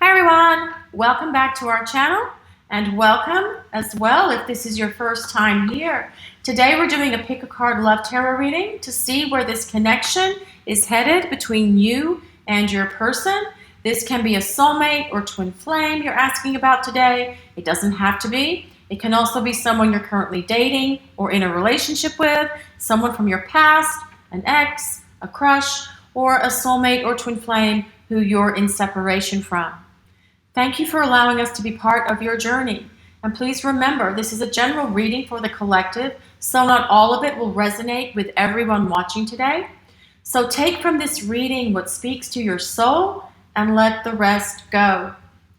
Hi everyone, welcome back to our channel and welcome as well if this is your first time here. Today we're doing a pick a card love tarot reading to see where this connection is headed between you and your person. This can be a soulmate or twin flame you're asking about today. It doesn't have to be. It can also be someone you're currently dating or in a relationship with, someone from your past, an ex, a crush, or a soulmate or twin flame who you're in separation from. Thank you for allowing us to be part of your journey. And please remember, this is a general reading for the collective, so not all of it will resonate with everyone watching today. So take from this reading what speaks to your soul and let the rest go.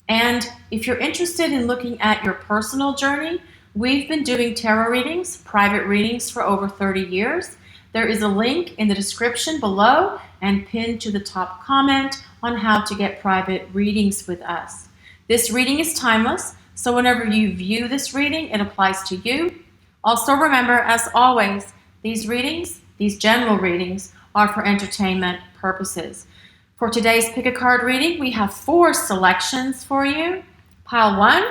And if you're interested in looking at your personal journey, we've been doing tarot readings, private readings for over 30 years. There is a link in the description below and pinned to the top comment on how to get private readings with us. This reading is timeless, so whenever you view this reading, it applies to you. Also remember, as always, these readings, these general readings, are for entertainment purposes. For today's pick a card reading, we have 4 selections for you. Pile 1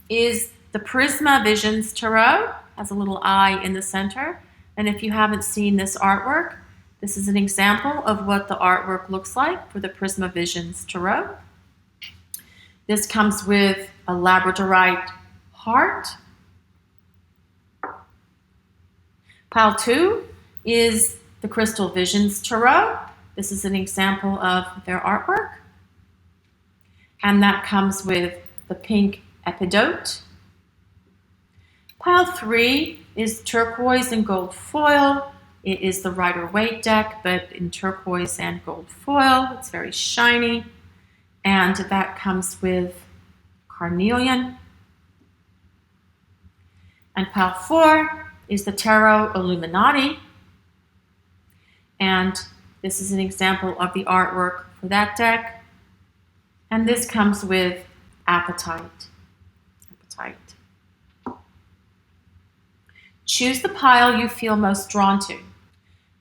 is the Prisma Visions Tarot, has a little eye in the center. And if you haven't seen this artwork, this is an example of what the artwork looks like for the Prisma Visions Tarot. This comes with a Labradorite heart. Pile 2 is the Crystal Visions Tarot. This is an example of their artwork. And that comes with the pink Epidote. Pile 3 is turquoise and gold foil. It is the Rider-Waite deck, but in turquoise and gold foil. It's very shiny. And that comes with Carnelian. And pile 4 is the Tarot Illuminati. And this is an example of the artwork for that deck. And this comes with Apatite. Choose the pile you feel most drawn to.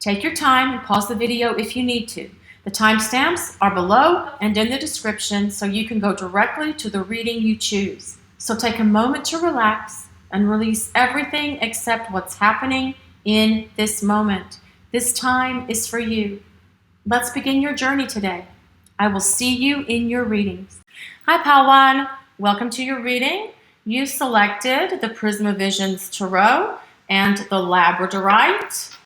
Take your time and pause the video if you need to. The timestamps are below and in the description so you can go directly to the reading you choose. So take a moment to relax and release everything except what's happening in this moment. This time is for you. Let's begin your journey today. I will see you in your readings. Hi Pile 1, welcome to your reading. You selected the Prisma Visions Tarot and the Labradorite.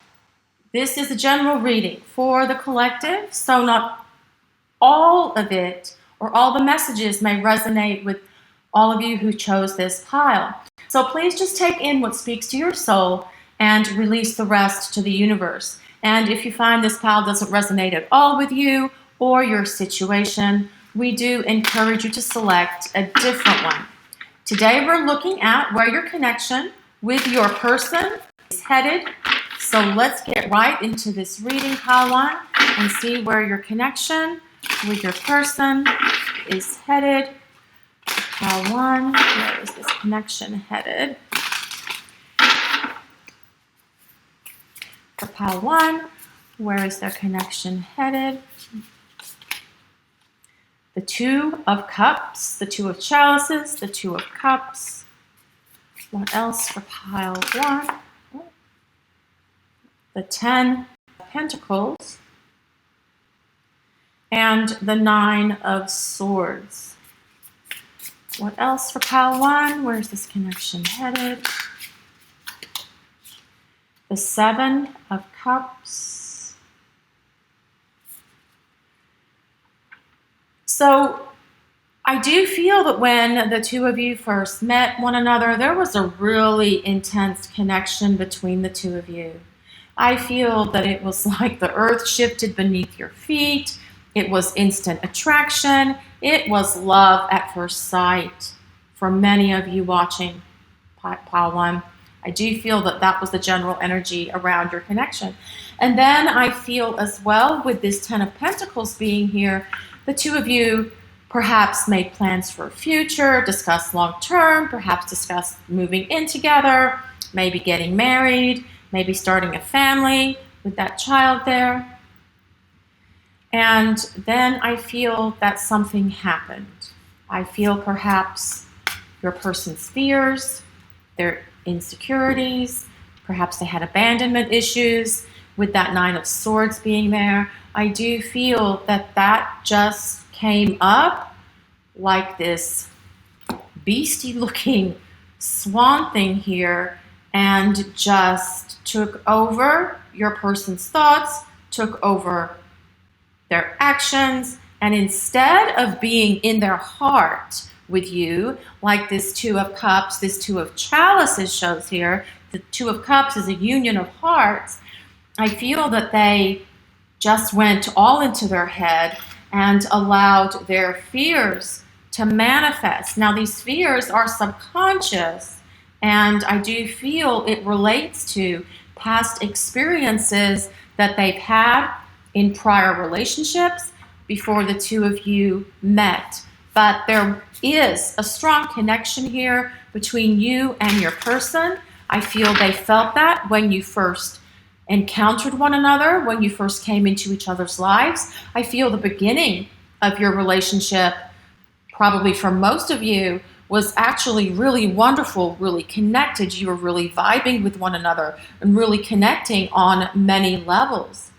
This is a general reading for the collective, so not all of it or all the messages may resonate with all of you who chose this pile. So please just take in what speaks to your soul and release the rest to the universe. And if you find this pile doesn't resonate at all with you or your situation, we do encourage you to select a different one. Today we're looking at where your connection with your person is headed. So let's get right into this reading, Pile 1, and see where your connection with your person is headed. Pile 1, where is this connection headed? For Pile 1, where is their connection headed? The 2 of Cups, the 2 of Chalices, the 2 of Cups. What else for Pile 1? The 10 of Pentacles, and the 9 of Swords. What else for Pile 1? Where's this connection headed? The 7 of Cups. So I do feel that when the 2 of you first met one another, there was a really intense connection between the 2 of you. I feel that it was like the earth shifted beneath your feet. It was instant attraction. It was love at first sight for many of you watching Pile 1. I do feel that that was the general energy around your connection. And then I feel as well with this 10 of Pentacles being here, the 2 of you perhaps made plans for a future, discussed long-term, perhaps discussed moving in together, maybe getting married, maybe starting a family with that child there. And then I feel that something happened. I feel perhaps your person's fears, their insecurities, perhaps they had abandonment issues with that Nine of Swords being there. I do feel that that just came up like this beastie looking swan thing here and just took over your person's thoughts, took over their actions, and instead of being in their heart with you, like this Two of Cups, this Two of Chalices shows here, the Two of Cups is a union of hearts. I feel that they just went all into their head and allowed their fears to manifest. Now, these fears are subconscious, and I do feel it relates to past experiences that they've had in prior relationships before the two of you met. But there is a strong connection here between you and your person. I feel they felt that when you first encountered one another, when you first came into each other's lives. I feel the beginning of your relationship, probably for most of you, was actually really wonderful, really connected. You were really vibing with one another and really connecting on many levels.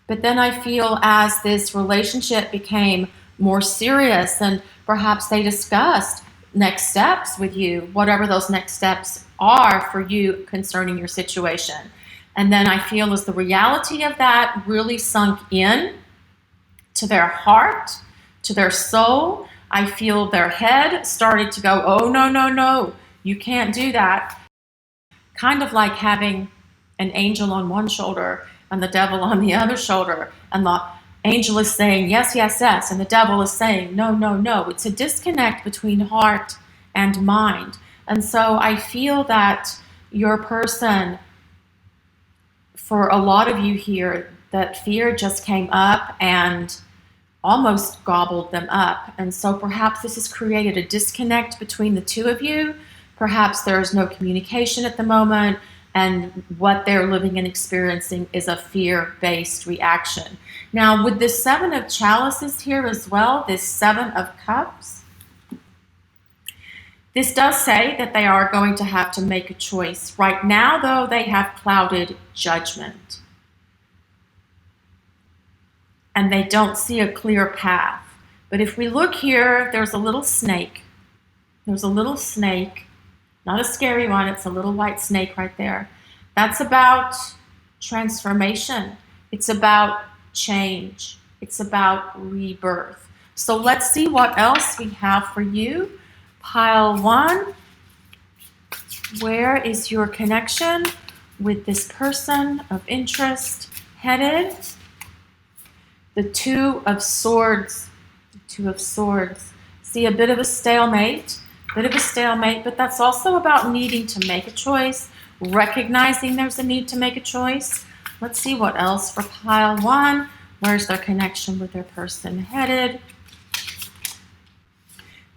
But then I feel as this relationship became more serious and perhaps they discussed next steps with you, whatever those next steps are for you concerning your situation. And then I feel as the reality of that really sunk in to their heart, to their soul, I feel their head started to go, oh, no, no, no, you can't do that. Kind of like having an angel on one shoulder and the devil on the other shoulder. And the angel is saying, yes, yes, yes. And the devil is saying, no, no, no. It's a disconnect between heart and mind. And so I feel that your person, for a lot of you here, that fear just came up and almost gobbled them up. And so perhaps this has created a disconnect between the two of you. Perhaps there's no communication at the moment, and what they're living and experiencing is a fear-based reaction. Now, with this Seven of Chalices here as well, this Seven of Cups, this does say that they are going to have to make a choice. Right now, though, they have clouded judgment. And they don't see a clear path. But if we look here, there's a little snake. There's a little snake. Not a scary one, it's a little white snake right there. That's about transformation. It's about change. It's about rebirth. So let's see what else we have for you. Pile one, where is your connection with this person of interest headed? The Two of Swords. The Two of Swords. See, a bit of a stalemate. But that's also about needing to make a choice, recognizing there's a need to make a choice. Let's see what else for pile one. Where's their connection with their person headed?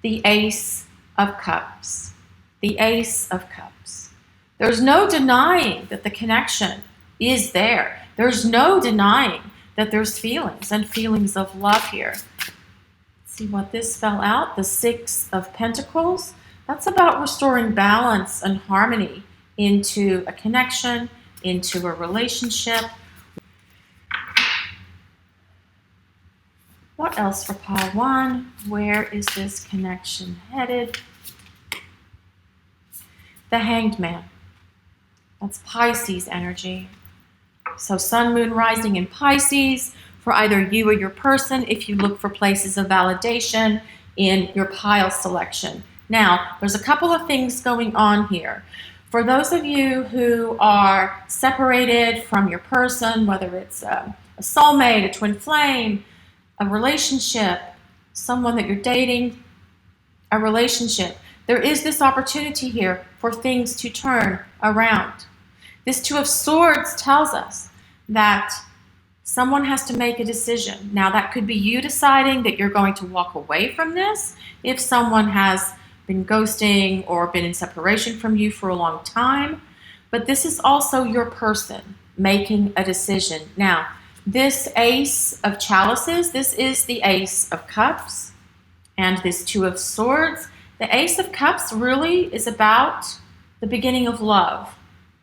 The Ace of Cups. The Ace of Cups. There's no denying that the connection is there. There's no denying that there's feelings and feelings of love here. See what this fell out, the Six of Pentacles. That's about restoring balance and harmony into a connection, into a relationship. What else for pile one? Where is this connection headed? The Hanged Man. That's Pisces energy. So Sun, Moon, Rising in Pisces. For either you or your person, if you look for places of validation in your pile selection. Now, there's a couple of things going on here. For those of you who are separated from your person, whether it's a soulmate, a twin flame, a relationship, someone that you're dating, a relationship, there is this opportunity here for things to turn around. This Two of Swords tells us that someone has to make a decision. Now, that could be you deciding that you're going to walk away from this if someone has been ghosting or been in separation from you for a long time. But this is also your person making a decision. Now, this Ace of Chalices, this is the Ace of Cups. and this Two of Swords. The Ace of Cups really is about the beginning of love,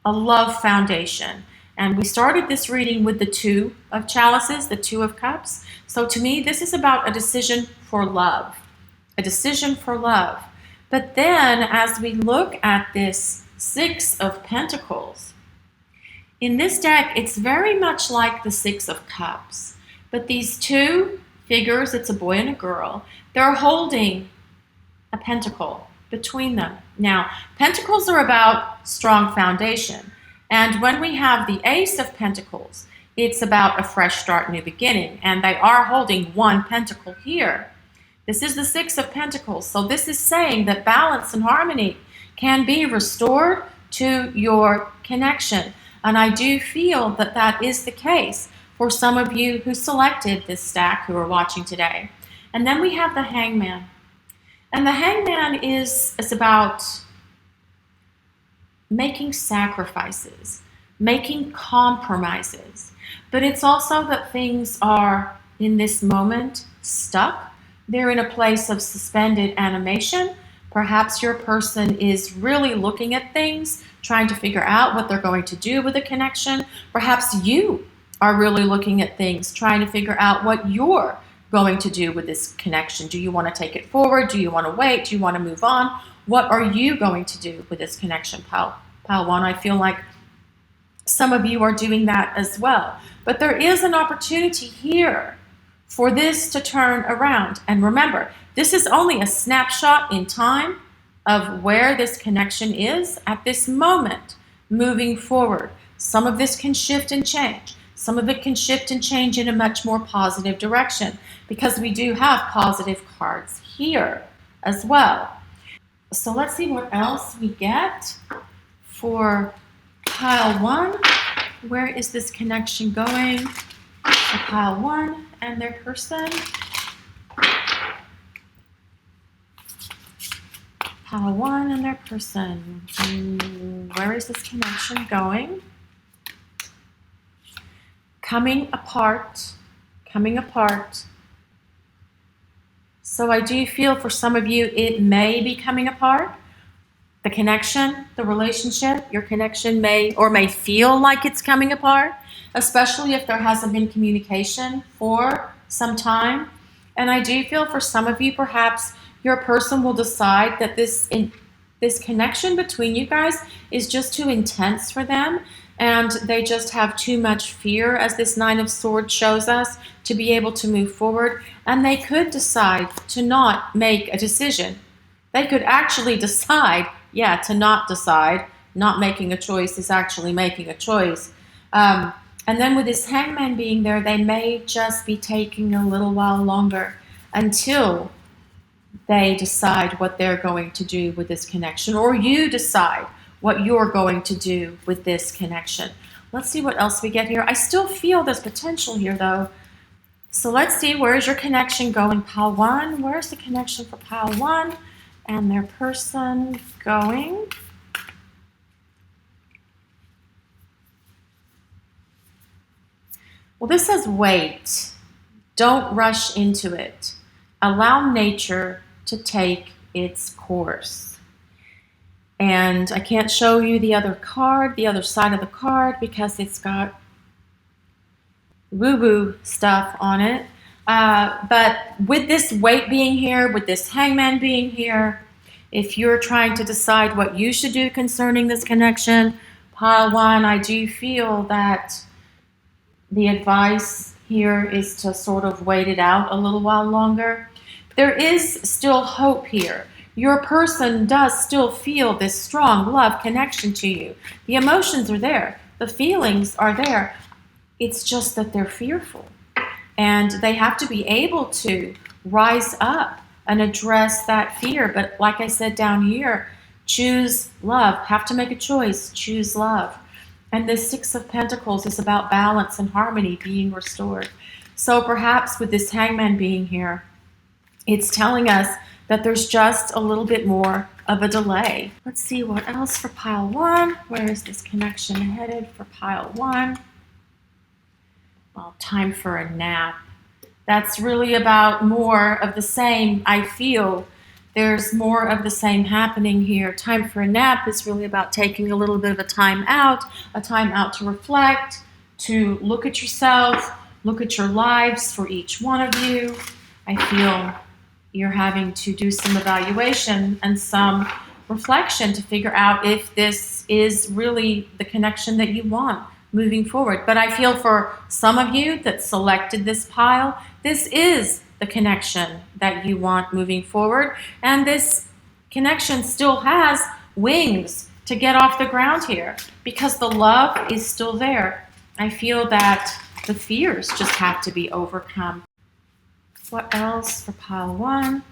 a love foundation. And we started this reading with the Two of Chalices, the Two of Cups. So to me, this is about a decision for love, a decision for love. But then as we look at this Six of Pentacles, in this deck, it's very much like the Six of Cups. But these two figures, it's a boy and a girl, they're holding a pentacle between them. Now, pentacles are about strong foundation. And when we have the Ace of Pentacles, it's about a fresh start, new beginning. And they are holding one pentacle here. This is the Six of Pentacles. So this is saying that balance and harmony can be restored to your connection. And I do feel that that is the case for some of you who selected this stack who are watching today. And then we have the Hangman. And the Hangman is about making sacrifices, making compromises. But it's also that things are, in this moment, stuck. They're in a place of suspended animation. Perhaps your person is really looking at things, trying to figure out what they're going to do with a connection. Perhaps you are really looking at things, trying to figure out what you're going to do with this connection. Do you want to take it forward? Do you want to wait? Do you want to move on? What are you going to do with this connection, pile one? I feel like some of you are doing that as well. But there is an opportunity here for this to turn around. And remember, this is only a snapshot in time of where this connection is at this moment, moving forward. Some of this can shift and change. Some of it can shift and change in a much more positive direction, because we do have positive cards here as well. So let's see what else we get for pile one. Where is this connection going for pile one and their person? Pile one and their person. Where is this connection going? Coming apart, coming apart. So I do feel for some of you, it may be coming apart. The connection, the relationship, your connection may feel like it's coming apart, especially if there hasn't been communication for some time. And I do feel for some of you, perhaps your person will decide that this connection between you guys is just too intense for them, and they just have too much fear, as this Nine of Swords shows us, to be able to move forward. And they could decide to not make a decision. They could actually decide, to not decide. Not making a choice is actually making a choice. And then with this Hangman being there, they may just be taking a little while longer until they decide what they're going to do with this connection, or you decide what you're going to do with this connection. Let's see what else we get here. I still feel there's potential here, though. So let's see, where's your connection going, pile one? Where's the connection for pile one and their person going? Well, this says wait. Don't rush into it. Allow nature to take its course. And I can't show you the other card, the other side of the card, because it's got woo-woo stuff on it. But with this wait being here, with this Hangman being here, if you're trying to decide what you should do concerning this connection, pile one, I do feel that the advice here is to sort of wait it out a little while longer. There is still hope here. Your person does still feel this strong love connection to you. The emotions are there. The feelings are there. It's just that they're fearful. And they have to be able to rise up and address that fear. But like I said down here, choose love. Have to make a choice. Choose love. And this Six of Pentacles is about balance and harmony being restored. So perhaps with this Hangman being here, it's telling us that there's just a little bit more of a delay. Let's see what else for pile one. Where is this connection headed for pile one? Well, time for a nap. That's really about more of the same. I feel there's more of the same happening here. Time for a nap is really about taking a little bit of a time out to reflect, to look at yourself, look at your lives for each one of you. I feel you're having to do some evaluation and some reflection to figure out if this is really the connection that you want moving forward. But I feel for some of you that selected this pile, this is the connection that you want moving forward. And this connection still has wings to get off the ground here because the love is still there. I feel that the fears just have to be overcome. What else for pile 1?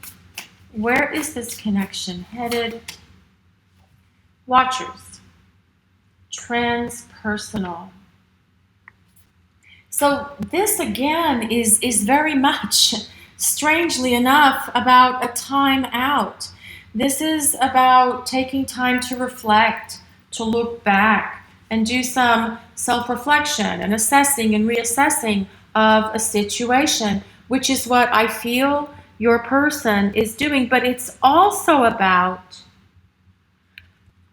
Where is this connection headed? Watchers. Transpersonal. So this again is very much, strangely enough, about a time out. This is about taking time to reflect, to look back, and do some self-reflection and assessing and reassessing of a situation, which is what I feel your person is doing. But it's also about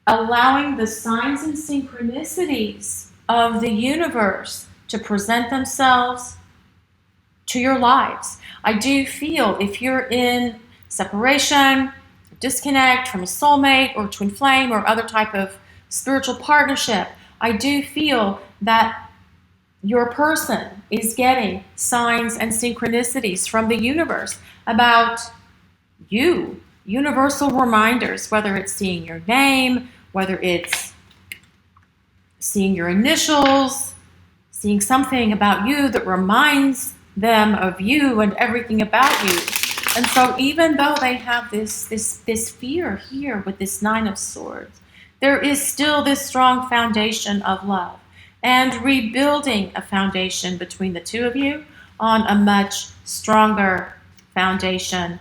allowing the signs and synchronicities of the universe to present themselves to your lives. I do feel if you're in separation, disconnect from a soulmate or twin flame or other type of spiritual partnership, I do feel that your person is getting signs and synchronicities from the universe about you, universal reminders, whether it's seeing your name, whether it's seeing your initials, seeing something about you that reminds them of you and everything about you. And so even though they have this fear here with this 9 of Swords, there is still this strong foundation of love and rebuilding a foundation between the two of you on a much stronger foundation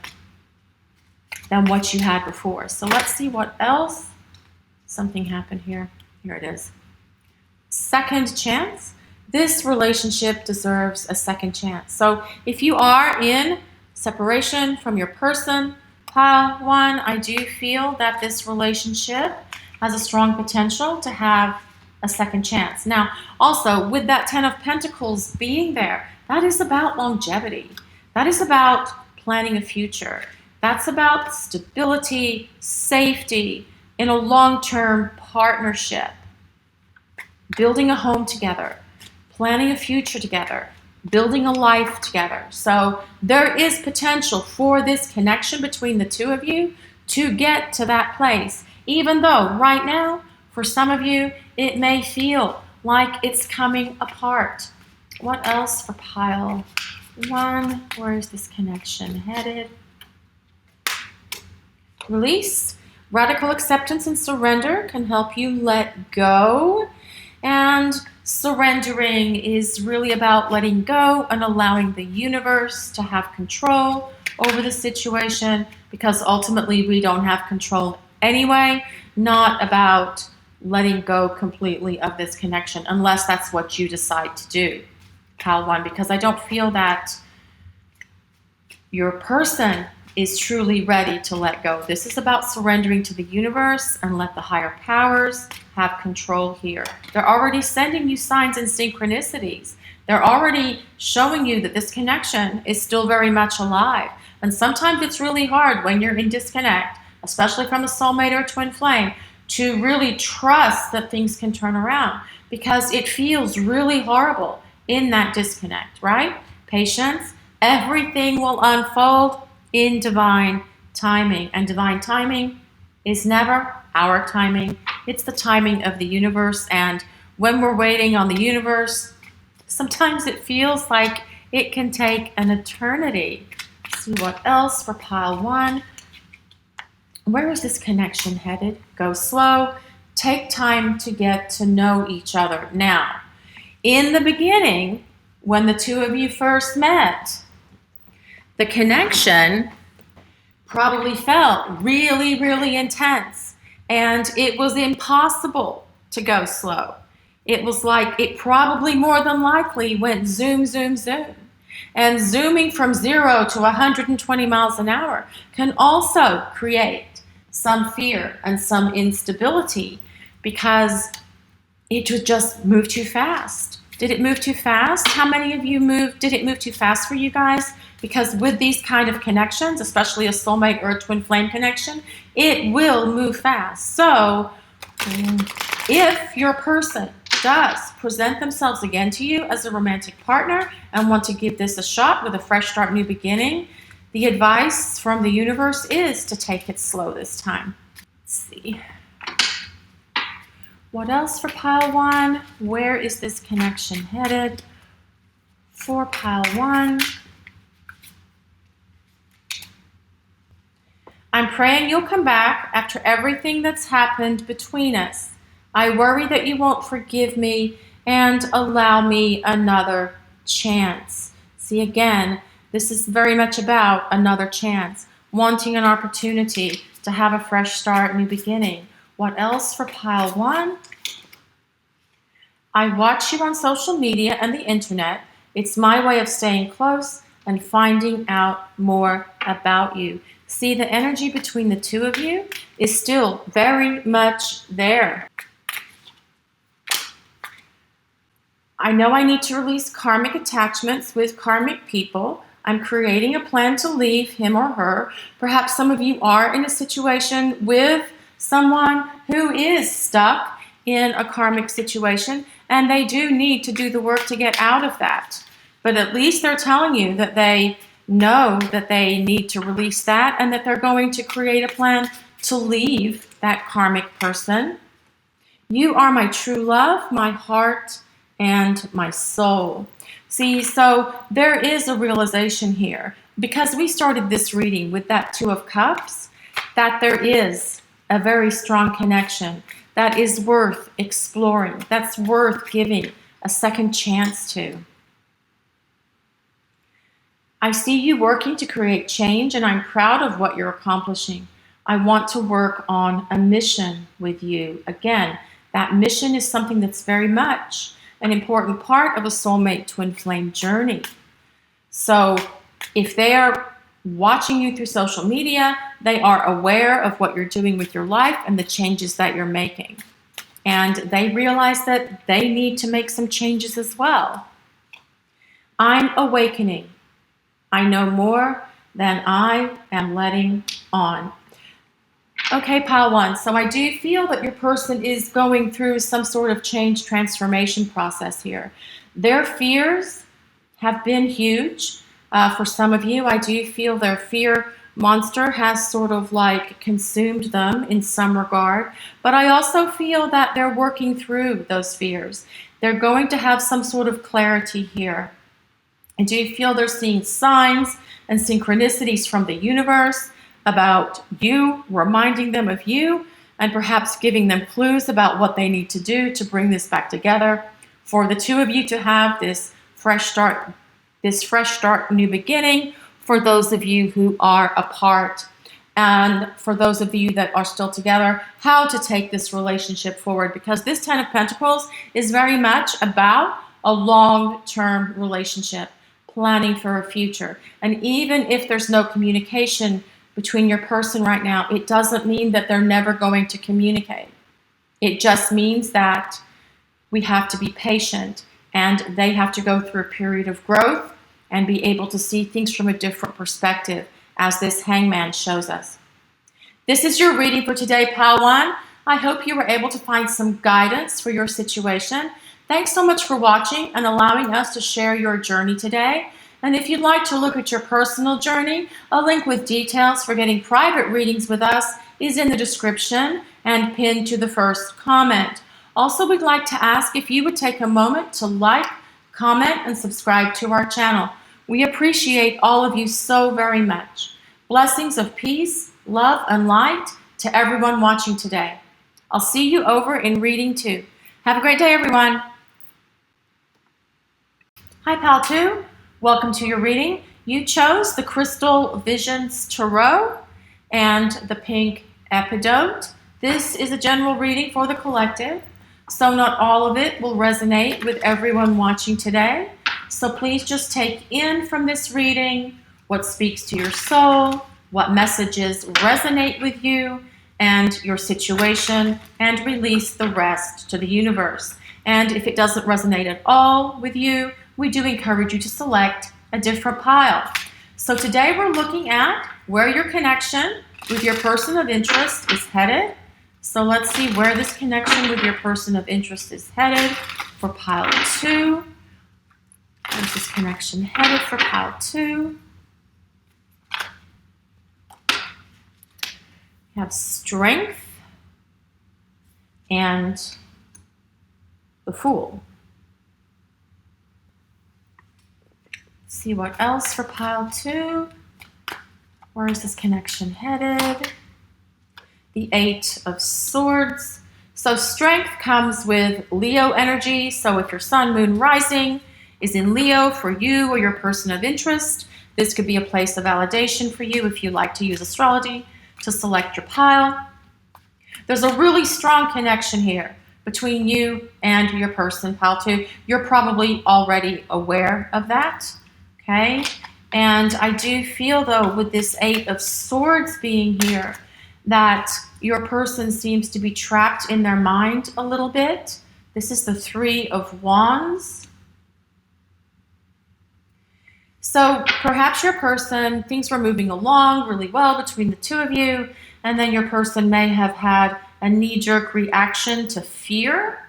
than what you had before. So let's see what else. Something happened here. Here it is. Second chance. This relationship deserves a second chance. So if you are in separation from your person, pile 1, I do feel that this relationship has a strong potential to have a second chance. Now, also with that 10 of Pentacles being there, that is about longevity. That is about planning a future. That's about stability, safety in a long-term partnership, building a home together, planning a future together, building a life together. So there is potential for this connection between the two of you to get to that place, even though right now, for some of you, it may feel like it's coming apart. What else for pile 1? Where is this connection headed? Release. Radical acceptance and surrender can help you let go. And surrendering is really about letting go and allowing the universe to have control over the situation, because ultimately we don't have control anyway. Not about letting go completely of this connection unless that's what you decide to do, pile 1, because I don't feel that your person is truly ready to let go. This is about surrendering to the universe and let the higher powers have control here. They're already sending you signs and synchronicities. They're already showing you that this connection is still very much alive. And sometimes it's really hard when you're in disconnect, especially from a soulmate or a twin flame, to really trust that things can turn around, because it feels really horrible in that disconnect, right? Patience. Everything will unfold in divine timing, and divine timing is never our timing. It's the timing of the universe, and when we're waiting on the universe, sometimes it feels like it can take an eternity. Let's see what else for pile 1. Where is this connection headed? Go slow. Take time to get to know each other. Now, in the beginning, when the two of you first met, the connection probably felt really, really intense, and it was impossible to go slow. It was like it probably more than likely went zoom, zoom, zoom. And zooming from 0 to 120 miles an hour can also create some fear and some instability because it would just move too fast. Did it move too fast? How many of you did it move too fast for you guys? Because with these kind of connections, especially a soulmate or a twin flame connection, it will move fast. So if your person does present themselves again to you as a romantic partner and want to give this a shot with a fresh start, new beginning, the advice from the universe is to take it slow this time. Let's see. What else for pile 1? Where is this connection headed for pile 1? I'm praying you'll come back after everything that's happened between us. I worry that you won't forgive me and allow me another chance. See, again, this is very much about another chance, wanting an opportunity to have a fresh start, new beginning. What else for pile 1? I watch you on social media and the internet. It's my way of staying close and finding out more about you. See, the energy between the two of you is still very much there. I know I need to release karmic attachments with karmic people. I'm creating a plan to leave him or her. Perhaps some of you are in a situation with someone who is stuck in a karmic situation, and they do need to do the work to get out of that. But at least they're telling you that they know that they need to release that and that they're going to create a plan to leave that karmic person. You are my true love, my heart, and my soul. See, so there is a realization here, because we started this reading with that Two of Cups, that there is a very strong connection that is worth exploring, that's worth giving a second chance to. I see you working to create change, and I'm proud of what you're accomplishing. I want to work on a mission with you. Again, that mission is something that's very much an important part of a soulmate twin flame journey. So if they are watching you through social media, they are aware of what you're doing with your life and the changes that you're making. And they realize that they need to make some changes as well. I'm awakening. I know more than I am letting on. Okay, pile 1. So I do feel that your person is going through some sort of change transformation process here. Their fears have been huge. For some of you, I do feel their fear monster has sort of like consumed them in some regard. But I also feel that they're working through those fears. They're going to have some sort of clarity here. I do feel they're seeing signs and synchronicities from the universe about you, reminding them of you, and perhaps giving them clues about what they need to do to bring this back together for the two of you to have this fresh start, new beginning, for those of you who are apart, and for those of you that are still together, how to take this relationship forward, because this Ten of Pentacles is very much about a long-term relationship, planning for a future. And even if there's no communication between your person right now, it doesn't mean that they're never going to communicate. It just means that we have to be patient, and they have to go through a period of growth and be able to see things from a different perspective, as this Hangman shows us. This is your reading for today, pile 1. I hope you were able to find some guidance for your situation. Thanks so much for watching and allowing us to share your journey today. And if you'd like to look at your personal journey, a link with details for getting private readings with us is in the description and pinned to the first comment. Also, we'd like to ask if you would take a moment to like, comment, and subscribe to our channel. We appreciate all of you so very much. Blessings of peace, love, and light to everyone watching today. I'll see you over in reading 2. Have a great day, everyone. Hi, pal 2. Welcome to your reading. You chose the Crystal Visions Tarot and the pink Epidote. This is a general reading for the collective, so not all of it will resonate with everyone watching today. So please just take in from this reading what speaks to your soul, what messages resonate with you and your situation, and release the rest to the universe. And if it doesn't resonate at all with you, we do encourage you to select a different pile. So today we're looking at where your connection with your person of interest is headed. So let's see where this connection with your person of interest is headed for pile 2. Where's this connection headed for pile 2? You have Strength and the Fool. Let's see what else for pile 2. Where is this connection headed? The 8 of Swords. So strength comes with Leo energy. So if your sun, moon, rising is in Leo for you or your person of interest, this could be a place of validation for you if you like to use astrology to select your pile. There's a really strong connection here between you and your person, pile 2. You're probably already aware of that, okay? And I do feel, though, with this 8 of Swords being here, that your person seems to be trapped in their mind a little bit. This is the 3 of Wands. So perhaps your person, things were moving along really well between the two of you, and then your person may have had a knee-jerk reaction to fear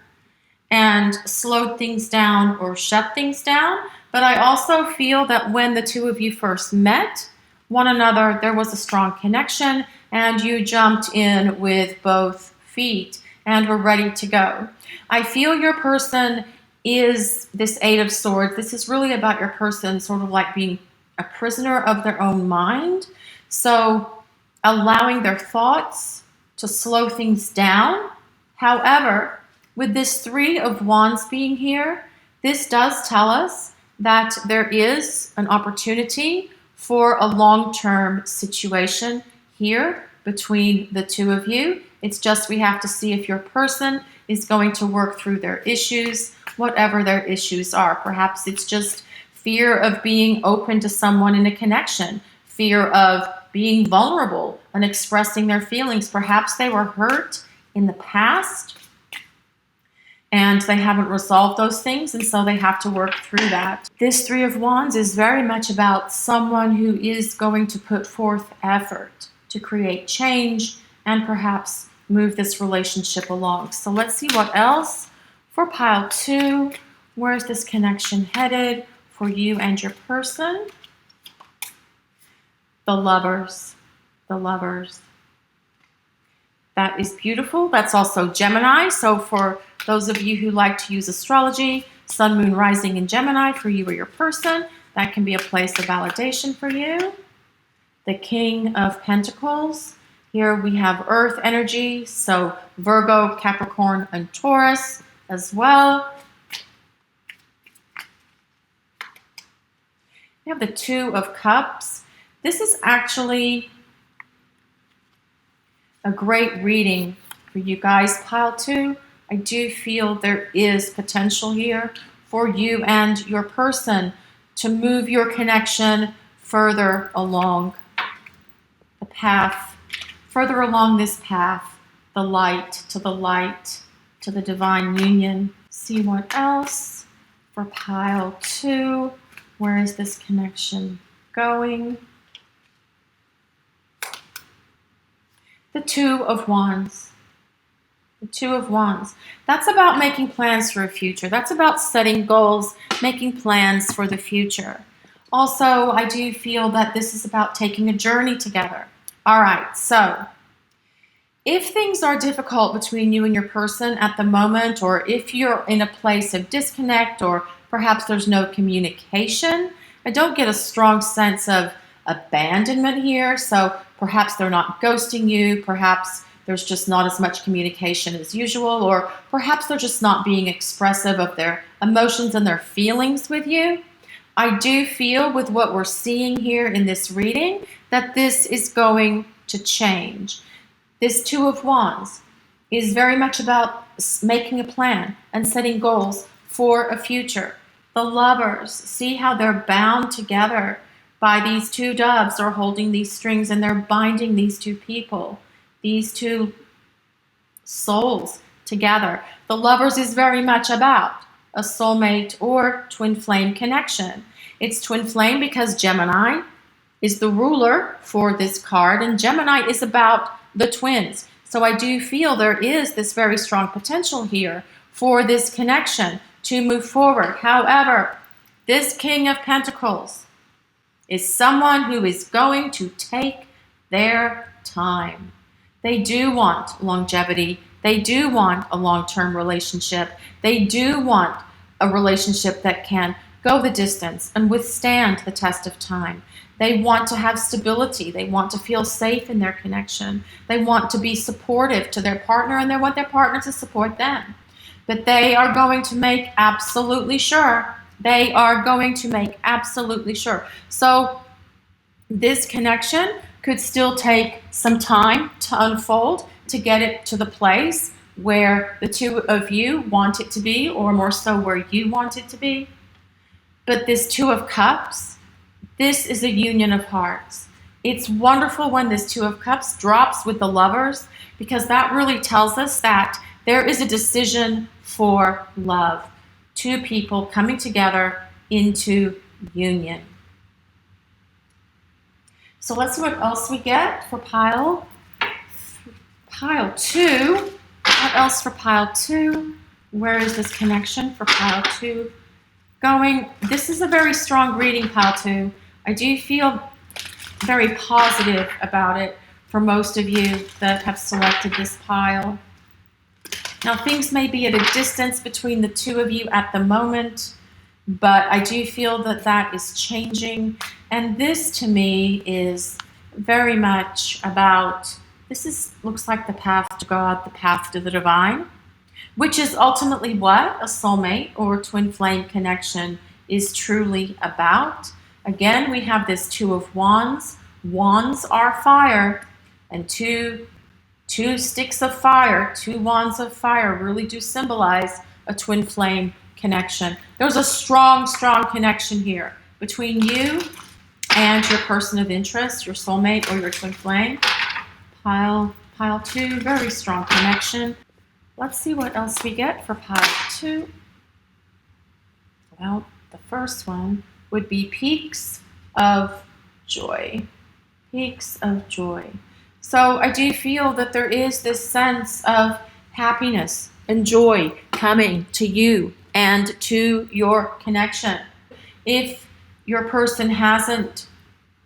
and slowed things down or shut things down. But I also feel that when the two of you first met one another, there was a strong connection and you jumped in with both feet and were ready to go. I feel your person is this 8 of Swords. This is really about your person sort of like being a prisoner of their own mind. So allowing their thoughts to slow things down. However, with this 3 of Wands being here, this does tell us that there is an opportunity for a long-term situation here between the two of you. It's just we have to see if your person is going to work through their issues, whatever their issues are. Perhaps it's just fear of being open to someone in a connection, fear of being vulnerable and expressing their feelings. Perhaps they were hurt in the past and they haven't resolved those things, and so they have to work through that. This 3 of Wands is very much about someone who is going to put forth effort to create change and perhaps move this relationship along. So let's see what else for pile 2. Where's this connection headed for you and your person? The Lovers. The Lovers. That is beautiful. That's also Gemini. So for those of you who like to use astrology, sun, moon, rising in Gemini for you or your person, that can be a place of validation for you. The King of Pentacles. Here we have Earth energy, so Virgo, Capricorn, and Taurus as well. We have the 2 of Cups. This is actually a great reading for you guys, pile 2. I do feel there is potential here for you and your person to move your connection further along the path, further along this path, the light, to the divine union. See what else for pile 2. Where is this connection going? The 2 of Wands. The 2 of Wands. That's about making plans for a future. That's about setting goals, making plans for the future. Also, I do feel that this is about taking a journey together. All right, so if things are difficult between you and your person at the moment, or if you're in a place of disconnect, or perhaps there's no communication, I don't get a strong sense of abandonment here. So perhaps they're not ghosting you, perhaps there's just not as much communication as usual, or perhaps they're just not being expressive of their emotions and their feelings with you. I do feel with what we're seeing here in this reading that this is going to change. This 2 of Wands is very much about making a plan and setting goals for a future. The Lovers, see how they're bound together by these two doves are holding these strings, and they're binding these two people, these two souls together. The Lovers is very much about a soulmate or twin flame connection. It's twin flame because Gemini is the ruler for this card, and Gemini is about the twins. So I do feel there is this very strong potential here for this connection to move forward. However, this King of Pentacles is someone who is going to take their time. They do want longevity. They do want a long-term relationship. They do want a relationship that can go the distance and withstand the test of time. They want to have stability. They want to feel safe in their connection. They want to be supportive to their partner, and they want their partner to support them. But they are going to make absolutely sure. They are going to make absolutely sure. So this connection could still take some time to unfold, to get it to the place where the two of you want it to be, or more so where you want it to be. But this Two of Cups, this is a union of hearts. It's wonderful when this Two of Cups drops with the Lovers, because that really tells us that there is a decision for love. Two people coming together into union. So let's see what else we get for pile 2. What else for pile 2? Where is this connection for pile 2 going? This is a very strong reading, pile 2. I do feel very positive about it for most of you that have selected this pile. Now, things may be at a distance between the two of you at the moment, but I do feel that that is changing. And this, to me, is very much about, looks like the path to God, the path to the divine, which is ultimately what a soulmate or twin flame connection is truly about. Again, we have this Two of Wands. Wands are fire, and two sticks of fire, two wands of fire really do symbolize a twin flame connection. There's a strong, strong connection here between you and your person of interest, your soulmate or your twin flame. Pile 2, very strong connection. Let's see what else we get for pile 2. Well, the first one would be peaks of joy. Peaks of joy. So I do feel that there is this sense of happiness and joy coming to you and to your connection. If your person hasn't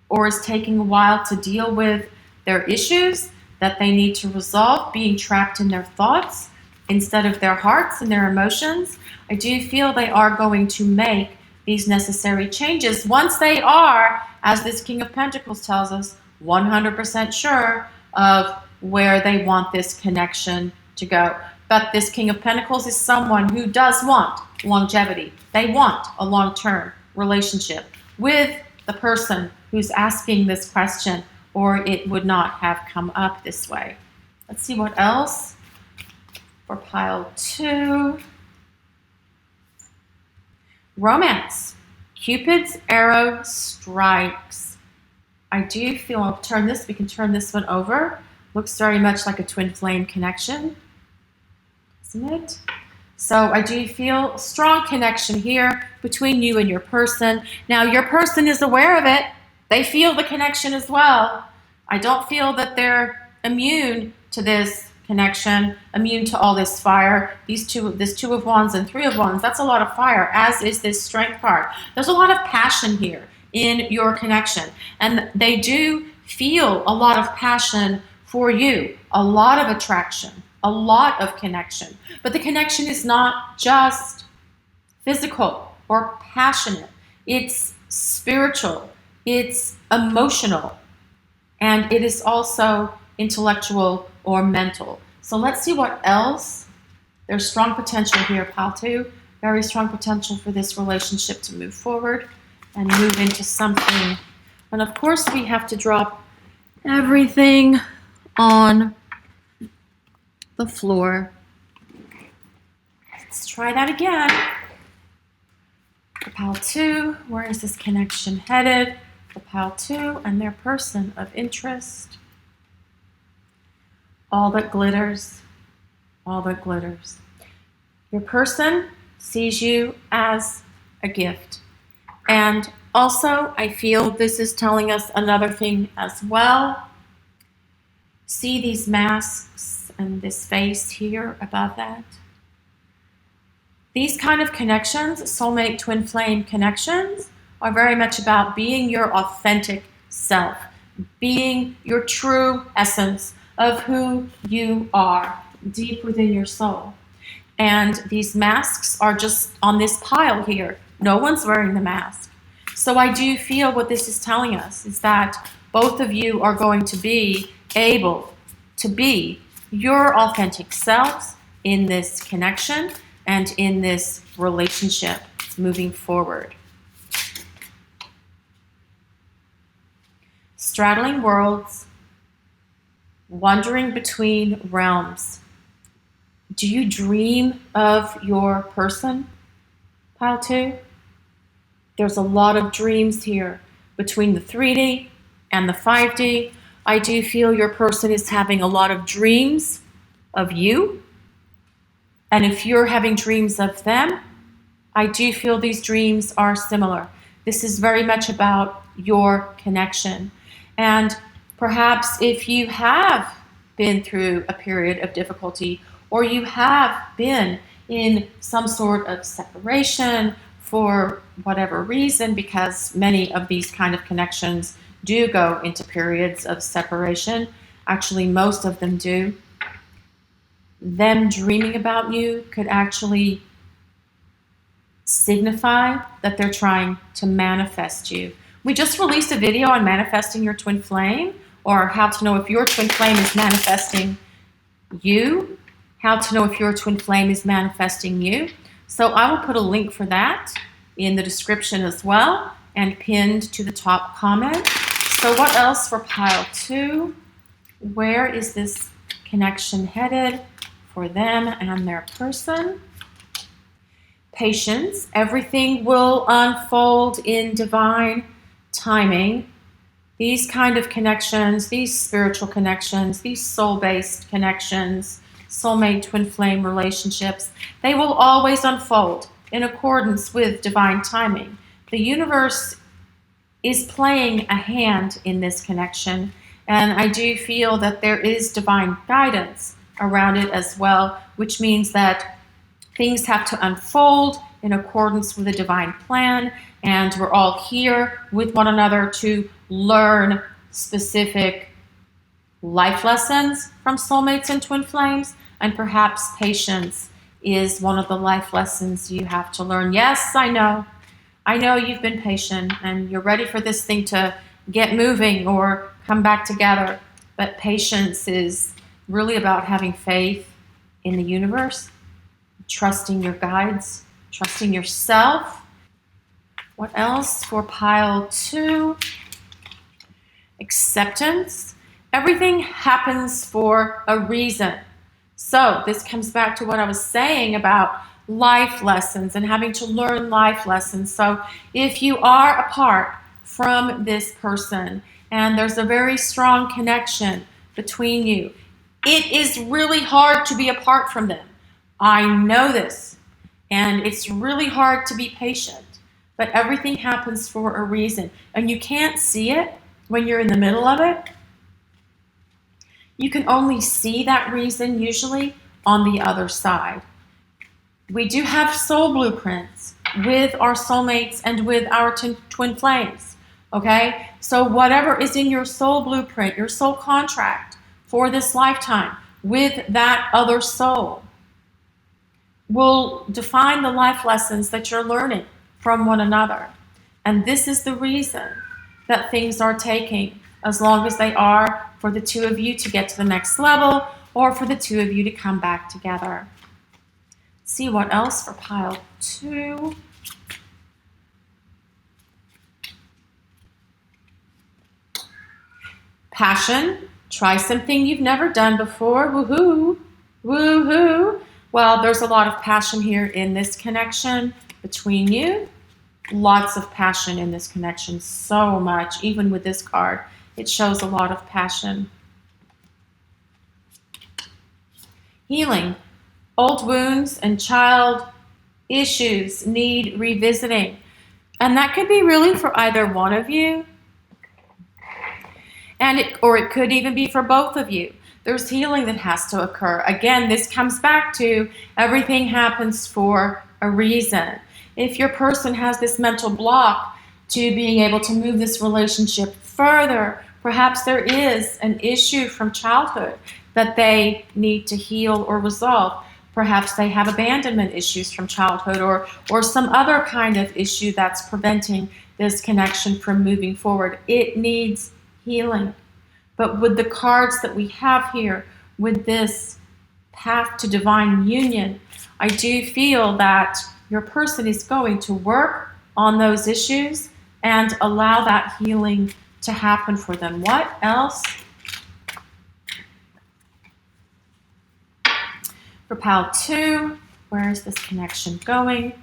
or is taking a while to deal with their issues that they need to resolve, being trapped in their thoughts instead of their hearts and their emotions, I do feel they are going to make these necessary changes once they are, as this King of Pentacles tells us, 100% sure of where they want this connection to go. But this King of Pentacles is someone who does want longevity. They want a long-term relationship with the person who's asking this question, or it would not have come up this way. Let's see what else for pile 2. Romance. Cupid's arrow strikes. I do feel, we can turn this one over. Looks very much like a twin flame connection, isn't it? So I do feel a strong connection here between you and your person. Now, your person is aware of it. They feel the connection as well. I don't feel that they're immune to this connection, immune to all this fire. This Two of Wands and Three of Wands, that's a lot of fire, as is this Strength card. There's a lot of passion here in your connection, and they do feel a lot of passion for you, a lot of attraction, a lot of connection. But the connection is not just physical or passionate. It's spiritual, it's emotional, and it is also intellectual or mental. So let's see what else. There's strong potential here, pile 2. Very strong potential for this relationship to move forward and move into something. And of course, we have to drop everything on the floor. Let's try that again. For pile 2, where is this connection headed? For pile 2 and their person of interest. All that glitters, all that glitters. Your person sees you as a gift. And also, I feel this is telling us another thing as well. See these masks and this face here above that? These kind of connections, soulmate twin flame connections, are very much about being your authentic self, being your true essence of who you are deep within your soul. And these masks are just on this pile here. No one's wearing the mask. So I do feel what this is telling us is that both of you are going to be able to be your authentic selves in this connection and in this relationship moving forward. Straddling worlds, wandering between realms. Do you dream of your person, pile 2? There's a lot of dreams here between the 3D and the 5D. I do feel your person is having a lot of dreams of you. And if you're having dreams of them, I do feel these dreams are similar. This is very much about your connection. And perhaps if you have been through a period of difficulty, or you have been in some sort of separation for whatever reason, because many of these kind of connections do go into periods of separation. Actually, most of them do. Them dreaming about you could actually signify that they're trying to manifest you. We just released a video on manifesting your twin flame, or how to know if your twin flame is manifesting you, how to know if your twin flame is manifesting you. So I will put a link for that in the description as well and pinned to the top comment. So what else for pile 2? Where is this connection headed for them and their person? Patience. Everything will unfold in divine timing. These kind of connections, these spiritual connections, these soul-based connections, soulmate twin flame relationships, they will always unfold in accordance with divine timing. The universe is playing a hand in this connection, and I do feel that there is divine guidance around it as well, which means that things have to unfold in accordance with a divine plan, and we're all here with one another to learn specific life lessons from soulmates and twin flames, and perhaps patience is one of the life lessons you have to learn. Yes, I know you've been patient and you're ready for this thing to get moving or come back together, but patience is really about having faith in the universe, trusting your guides, trusting yourself. What else for pile 2? Acceptance. Everything happens for a reason. So this comes back to what I was saying about life lessons and having to learn life lessons. So if you are apart from this person and there's a very strong connection between you, it is really hard to be apart from them. I know this, and it's really hard to be patient, but everything happens for a reason, and you can't see it when you're in the middle of it. You can only see that reason usually on the other side. We do have soul blueprints with our soulmates and with our twin flames, okay? So whatever is in your soul blueprint, your soul contract for this lifetime with that other soul will define the life lessons that you're learning from one another. And this is the reason that things are taking as long as they are for the two of you to get to the next level or for the two of you to come back together. Let's see what else for pile 2. Passion. Try something you've never done before. Woohoo! Woohoo! Well, there's a lot of passion here in this connection between you. Lots of passion in this connection, so much. Even with this card, it shows a lot of passion. Healing. Old wounds and child issues need revisiting. And that could be really for either one of you. Or it could even be for both of you. There's healing that has to occur. Again, this comes back to everything happens for a reason. If your person has this mental block to being able to move this relationship further, perhaps there is an issue from childhood that they need to heal or resolve. Perhaps they have abandonment issues from childhood or some other kind of issue that's preventing this connection from moving forward. It needs healing. But with the cards that we have here, with this path to divine union, I do feel that your person is going to work on those issues and allow that healing to happen for them. What else? For pile 2, where is this connection going?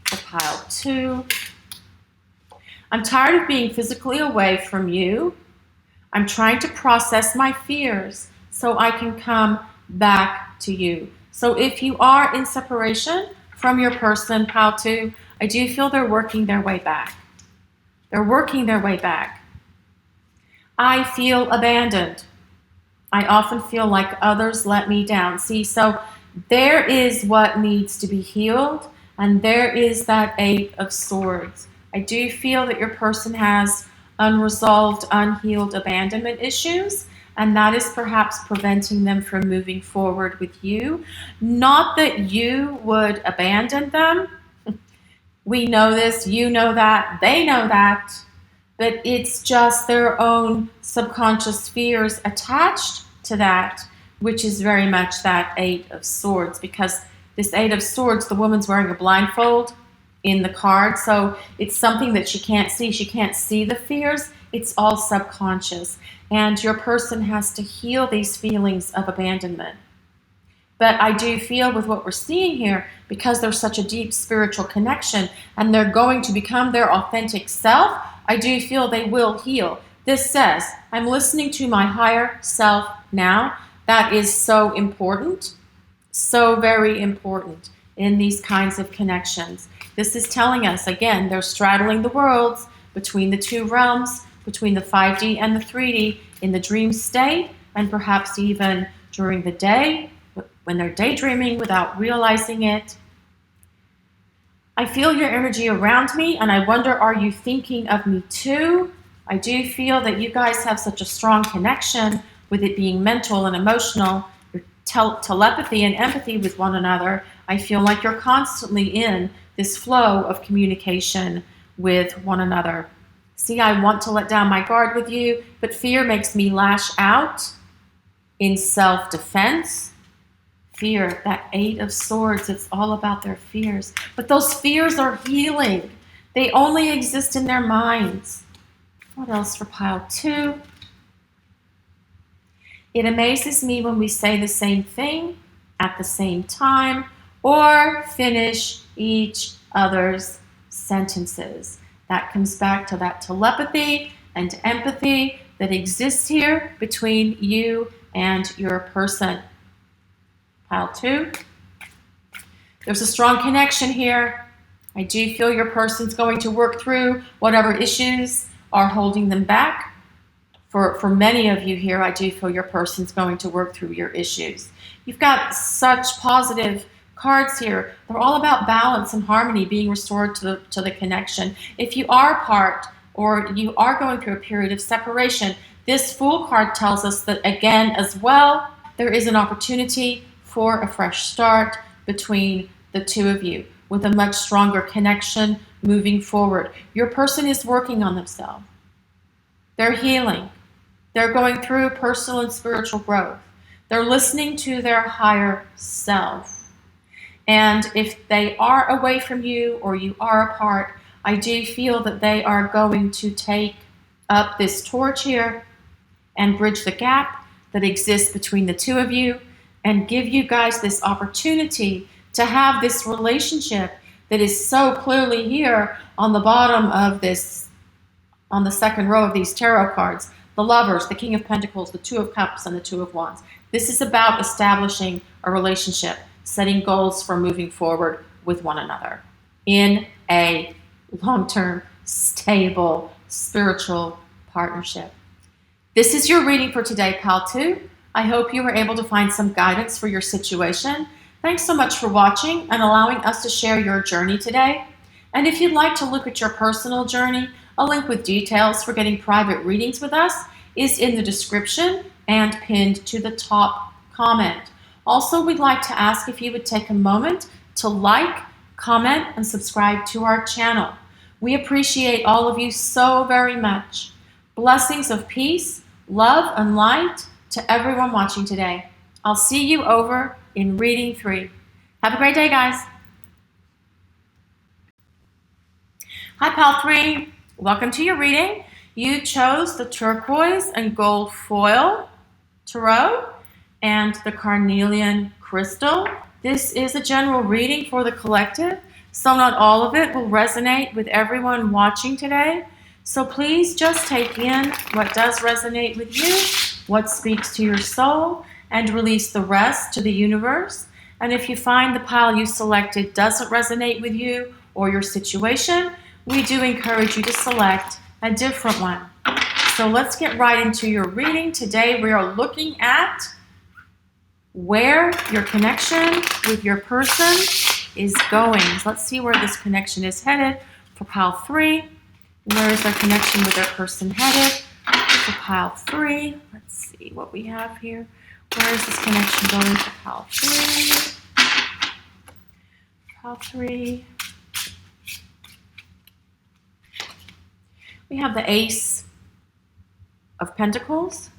For pile 2, I'm tired of being physically away from you. I'm trying to process my fears so I can come back to you. So if you are in separation from your person, pile 2, I do feel they're working their way back. They're working their way back. I feel abandoned. I often feel like others let me down. See, so there is what needs to be healed, and there is that 8 of Swords. I do feel that your person has unresolved, unhealed abandonment issues, and that is perhaps preventing them from moving forward with you. Not that you would abandon them. We know this, you know that, they know that, but it's just their own subconscious fears attached to that, which is very much that 8 of Swords, because this 8 of Swords, the woman's wearing a blindfold in the card, so it's something that she can't see. She can't see the fears. It's all subconscious, and your person has to heal these feelings of abandonment. But I do feel with what we're seeing here, because there's such a deep spiritual connection and they're going to become their authentic self, I do feel they will heal. This says, I'm listening to my higher self now. That is so important, so very important in these kinds of connections. This is telling us, again, they're straddling the worlds between the 2 realms, between the 5D and the 3D, in the dream state, and perhaps even during the day, when they're daydreaming without realizing it. I feel your energy around me, and I wonder, are you thinking of me too? I do feel that you guys have such a strong connection, with it being mental and emotional, your telepathy and empathy with one another. I feel like you're constantly in this flow of communication with one another. See, I want to let down my guard with you, but fear makes me lash out in self-defense. Fear, that 8 of Swords, it's all about their fears. But those fears are healing. They only exist in their minds. What else for pile 2? It amazes me when we say the same thing at the same time or finish each other's sentences. That comes back to that telepathy and empathy that exists here between you and your person. Pile 2. There's a strong connection here. I do feel your person's going to work through whatever issues are holding them back. For many of you here, I do feel your person's going to work through your issues. You've got such positive cards here. They're all about balance and harmony being restored to the connection. If you are apart or you are going through a period of separation, this Fool card tells us that, again, as well, there is an opportunity for a fresh start between the 2 of you with a much stronger connection moving forward. Your person is working on themselves. They're healing. They're going through personal and spiritual growth. They're listening to their higher self. And if they are away from you or you are apart, I do feel that they are going to take up this torch here and bridge the gap that exists between the 2 of you and give you guys this opportunity to have this relationship that is so clearly here on the bottom of this, on the second row of these tarot cards. The Lovers, the King of Pentacles, the Two of Cups, and the Two of Wands. This is about establishing a relationship, setting goals for moving forward with one another in a long-term, stable, spiritual partnership. This is your reading for today, Pal 2. I hope you were able to find some guidance for your situation. Thanks so much for watching and allowing us to share your journey today. And if you'd like to look at your personal journey, a link with details for getting private readings with us is in the description and pinned to the top comment. Also, we'd like to ask if you would take a moment to like, comment, and subscribe to our channel. We appreciate all of you so very much. Blessings of peace, love, and light to everyone watching today. I'll see you over in reading 3. Have a great day, guys. Hi, Pal 3. Welcome to your reading. You chose the turquoise and gold foil tarot and the carnelian crystal. This is a general reading for the collective, so not all of it will resonate with everyone watching today. So please just take in what does resonate with you, what speaks to your soul, and release the rest to the universe. And if you find the pile you selected doesn't resonate with you or your situation, we do encourage you to select a different one. So let's get right into your reading. Today we are looking at where your connection with your person is going. So let's see where this connection is headed for Pile 3. Where is their connection with their person headed for Pile 3? Let's see what we have here. Where is this connection going for Pile 3? Pile 3. We have the Ace of Pentacles.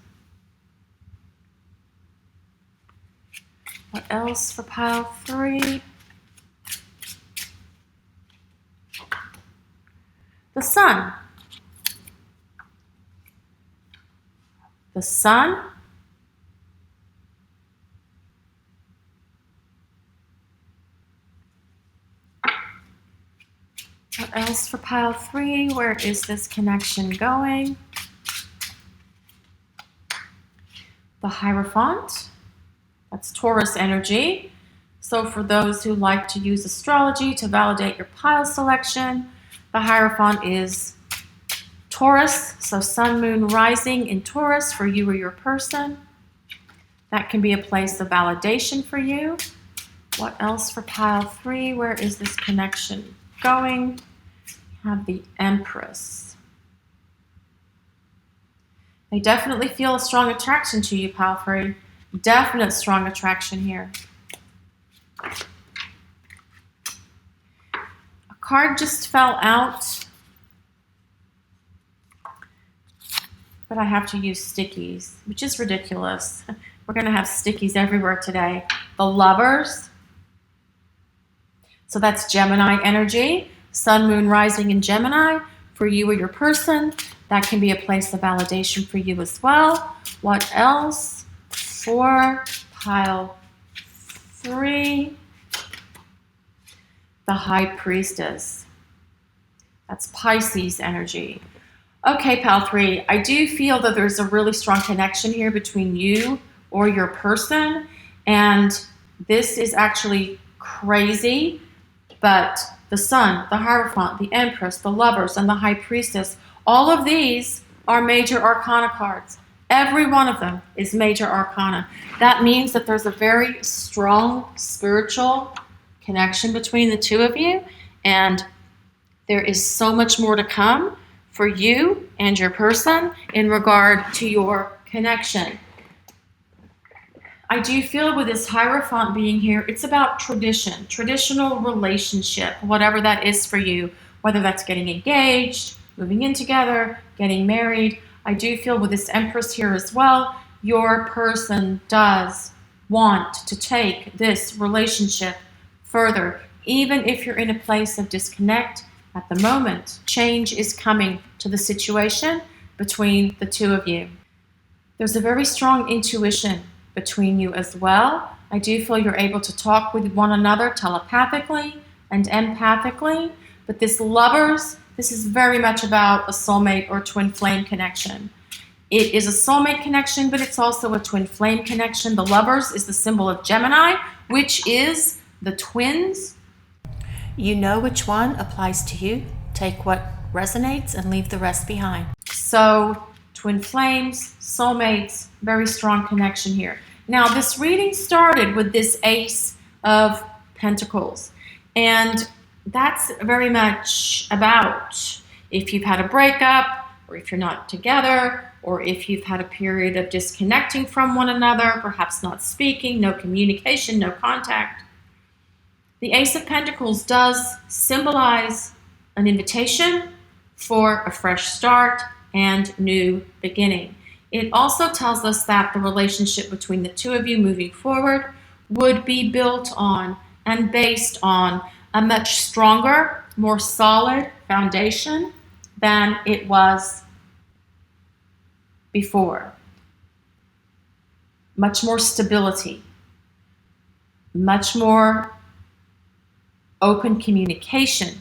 What else for Pile 3? The Sun. The Sun. What else for Pile 3? Where is this connection going? The Hierophant. That's Taurus energy. So for those who like to use astrology to validate your pile selection, the Hierophant is Taurus. So Sun, Moon, Rising in Taurus for you or your person. That can be a place of validation for you. What else for Pile 3? Where is this connection going? We have the Empress. They definitely feel a strong attraction to you, Pile 3. Definite strong attraction here. A card just fell out, but I have to use stickies, which is ridiculous. We're going to have stickies everywhere today. The Lovers. So that's Gemini energy. Sun, Moon, Rising in Gemini for you or your person. That can be a place of validation for you as well. What else for Pile 3? The High Priestess. That's Pisces energy. Okay, Pile 3, I do feel that there's a really strong connection here between you or your person, and this is actually crazy, but the Sun, the Hierophant, the Empress, the Lovers, and the High Priestess, all of these are major arcana cards. Every one of them is major arcana. That means that there's a very strong spiritual connection between the two of you, and there is so much more to come for you and your person in regard to your connection. I do feel with this Hierophant being here, it's about tradition, traditional relationship, whatever that is for you, whether that's getting engaged, moving in together, getting married. I do feel with this Empress here as well, your person does want to take this relationship further. Even if you're in a place of disconnect at the moment, change is coming to the situation between the two of you. There's a very strong intuition between you as well. I do feel you're able to talk with one another telepathically and empathically. But this lovers, this is very much about a soulmate or twin flame connection. It is a soulmate connection, but it's also a twin flame connection. The lovers is the symbol of Gemini, which is the twins. You know which one applies to you. Take what resonates and leave the rest behind. So, twin flames, soulmates, very strong connection here. Now, this reading started with this Ace of Pentacles, and that's very much about if you've had a breakup, or if you're not together, or if you've had a period of disconnecting from one another, perhaps not speaking, no communication, no contact. The Ace of Pentacles does symbolize an invitation for a fresh start and new beginning. It also tells us that the relationship between the two of you moving forward would be built on and based on a much stronger, more solid foundation than it was before. Much more stability, much more open communication,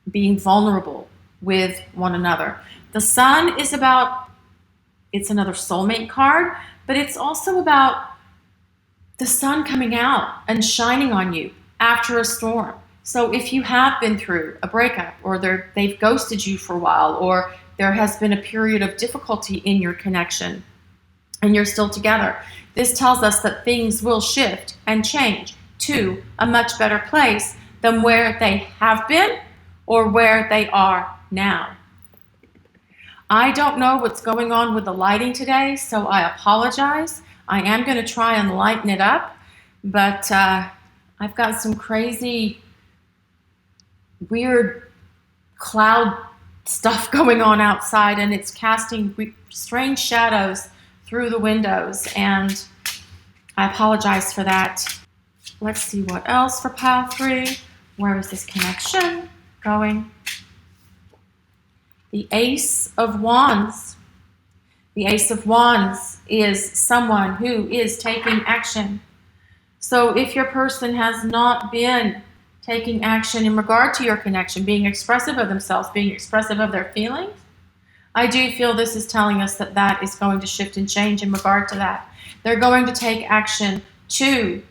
being vulnerable with one another. The Sun is about, it's another soulmate card, but it's also about the sun coming out and shining on you after a storm. So if you have been through a breakup, or they've ghosted you for a while, or there has been a period of difficulty in your connection and you're still together, this tells us that things will shift and change to a much better place than where they have been or where they are now. I don't know what's going on with the lighting today, so I apologize. I am going to try and lighten it up, but I've got some crazy, weird cloud stuff going on outside, and it's casting strange shadows through the windows, and I apologize for that. Let's see what else for pile 3. Where is this connection going? The Ace of Wands. The Ace of Wands is someone who is taking action. So if your person has not been taking action in regard to your connection, being expressive of themselves, being expressive of their feelings, I do feel this is telling us that that is going to shift and change in regard to that. They're going to take action to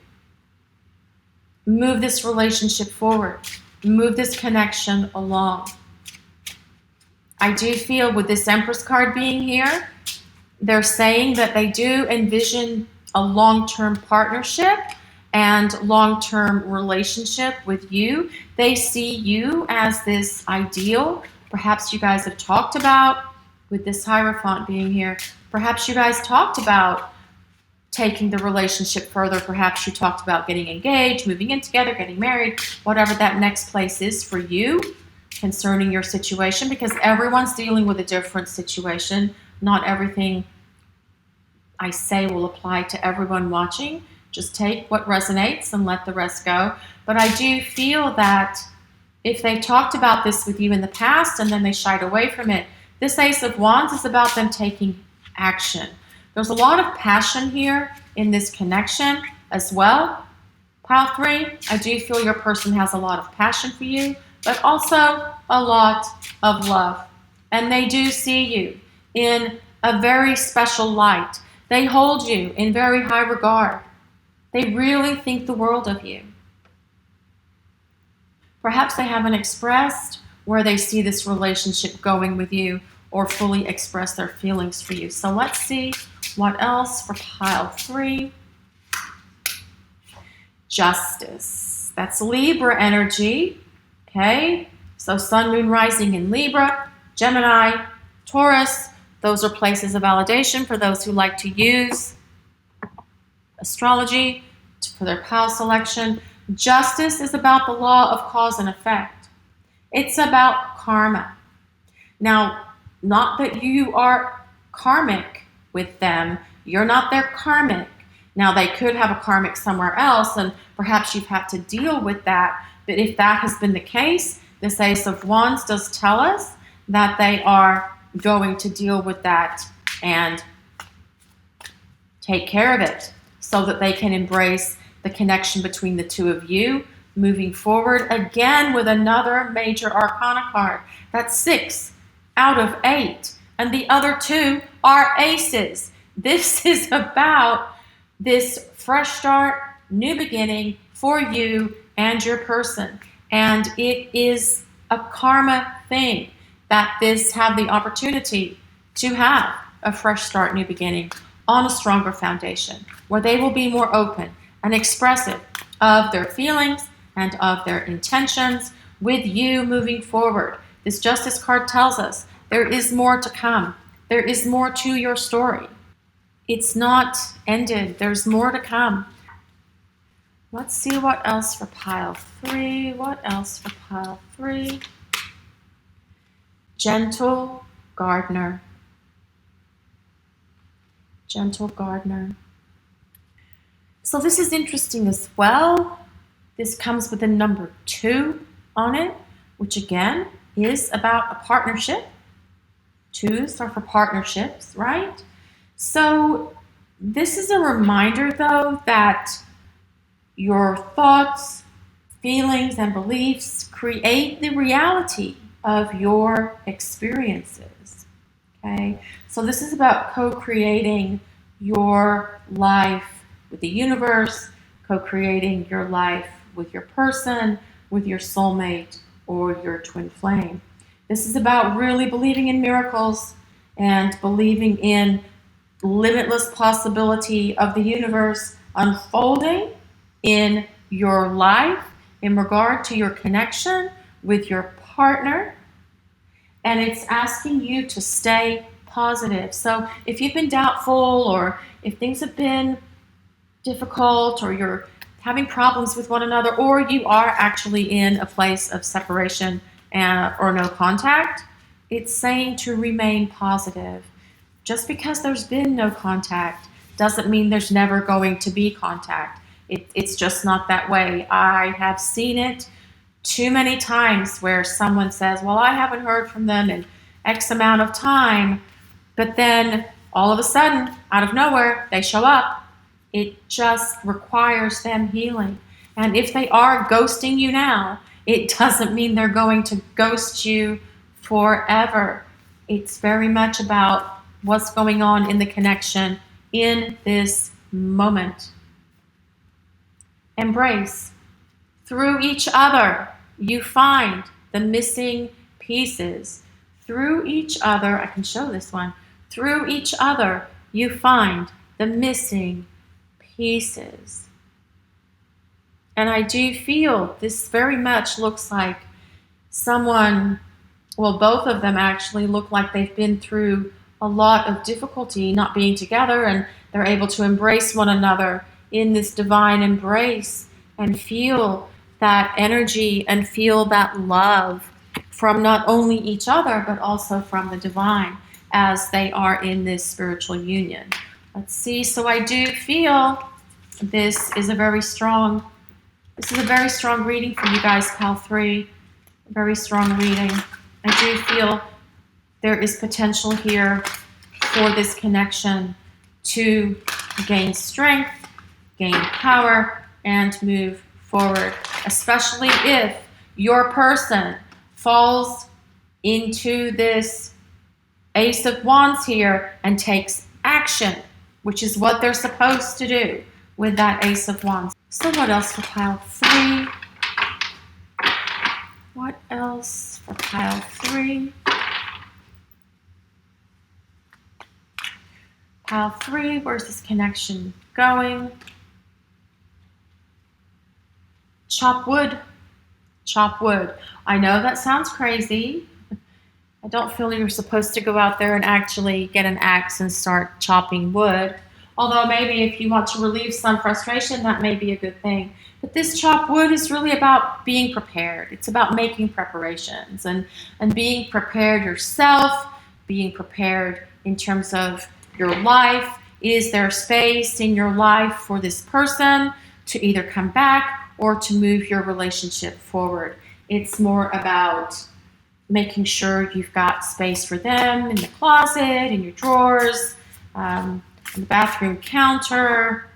move this relationship forward, move this connection along. I do feel with this Empress card being here, they're saying that they do envision a long-term partnership and long-term relationship with you. They see you as this ideal. Perhaps you guys have talked about, with this Hierophant being here, perhaps you guys talked about taking the relationship further. Perhaps you talked about getting engaged, moving in together, getting married, whatever that next place is for you concerning your situation, because everyone's dealing with a different situation. Not everything I say will apply to everyone watching. Just take what resonates and let the rest go. But I do feel that if they talked about this with you in the past and then they shied away from it, this Ace of Wands is about them taking action. There's a lot of passion here in this connection as well. Pile 3, I do feel your person has a lot of passion for you, but also a lot of love. And they do see you in a very special light. They hold you in very high regard. They really think the world of you. Perhaps they haven't expressed where they see this relationship going with you or fully express their feelings for you. So let's see what else for pile 3. Justice. That's Libra energy. Okay, so Sun, Moon, Rising in Libra, Gemini, Taurus. Those are places of validation for those who like to use astrology for their pile selection. Justice is about the law of cause and effect. It's about karma. Now, not that you are karmic with them. You're not their karmic. Now, they could have a karmic somewhere else, and perhaps you've had to deal with that. But if that has been the case, this Ace of Wands does tell us that they are going to deal with that and take care of it so that they can embrace the connection between the two of you moving forward, again with another major arcana card. That's 6 out of 8. And the other 2 are aces. This is about this fresh start, new beginning for you and your person. And it is a karma thing that this have the opportunity to have a fresh start, new beginning on a stronger foundation, where they will be more open and expressive of their feelings and of their intentions with you moving forward. This Justice card tells us there is more to come. There is more to your story. It's not ended. There's more to come. Let's see what else for pile 3. What else for pile 3? Gentle gardener. Gentle gardener. So this is interesting as well. This comes with a number 2 on it, which again is about a partnership. 2s are for partnerships, right? So this is a reminder, though, that your thoughts, feelings, and beliefs create the reality of your experiences. Okay? So this is about co-creating your life with the universe, co-creating your life with your person, with your soulmate, or your twin flame. This is about really believing in miracles and believing in limitless possibility of the universe unfolding in your life in regard to your connection with your partner. And it's asking you to stay positive. So if you've been doubtful, or if things have been difficult, or you're having problems with one another, or you are actually in a place of separation or no contact, it's saying to remain positive. Just because there's been no contact doesn't mean there's never going to be contact. It's just not that way. I have seen it too many times where someone says, well, I haven't heard from them in X amount of time, but then all of a sudden, out of nowhere, they show up. It just requires them healing. And if they are ghosting you now, it doesn't mean they're going to ghost you forever. It's very much about what's going on in the connection in this moment. Embrace. Through each other, you find the missing pieces. Through each other, I can show this one. Through each other, you find the missing pieces. And I do feel this very much looks like someone, well, both of them actually look like they've been through a lot of difficulty not being together, and they're able to embrace one another in this divine embrace and feel that energy and feel that love from not only each other, but also from the divine as they are in this spiritual union. Let's see. So I do feel this is a very strong reading for you guys, pile 3. A very strong reading. I do feel there is potential here for this connection to gain strength, gain power, and move forward, especially if your person falls into this Ace of Wands here and takes action, which is what they're supposed to do with that Ace of Wands. So what else for pile 3? What else for pile 3? Pile 3, where's this connection going? Chop wood. Chop wood. I know that sounds crazy. I don't feel you're supposed to go out there and actually get an axe and start chopping wood. Although maybe if you want to relieve some frustration, that may be a good thing. But this chop wood is really about being prepared. It's about making preparations and being prepared yourself, being prepared in terms of your life. Is there space in your life for this person to either come back or to move your relationship forward? It's more about making sure you've got space for them in the closet, in your drawers, on the bathroom counter,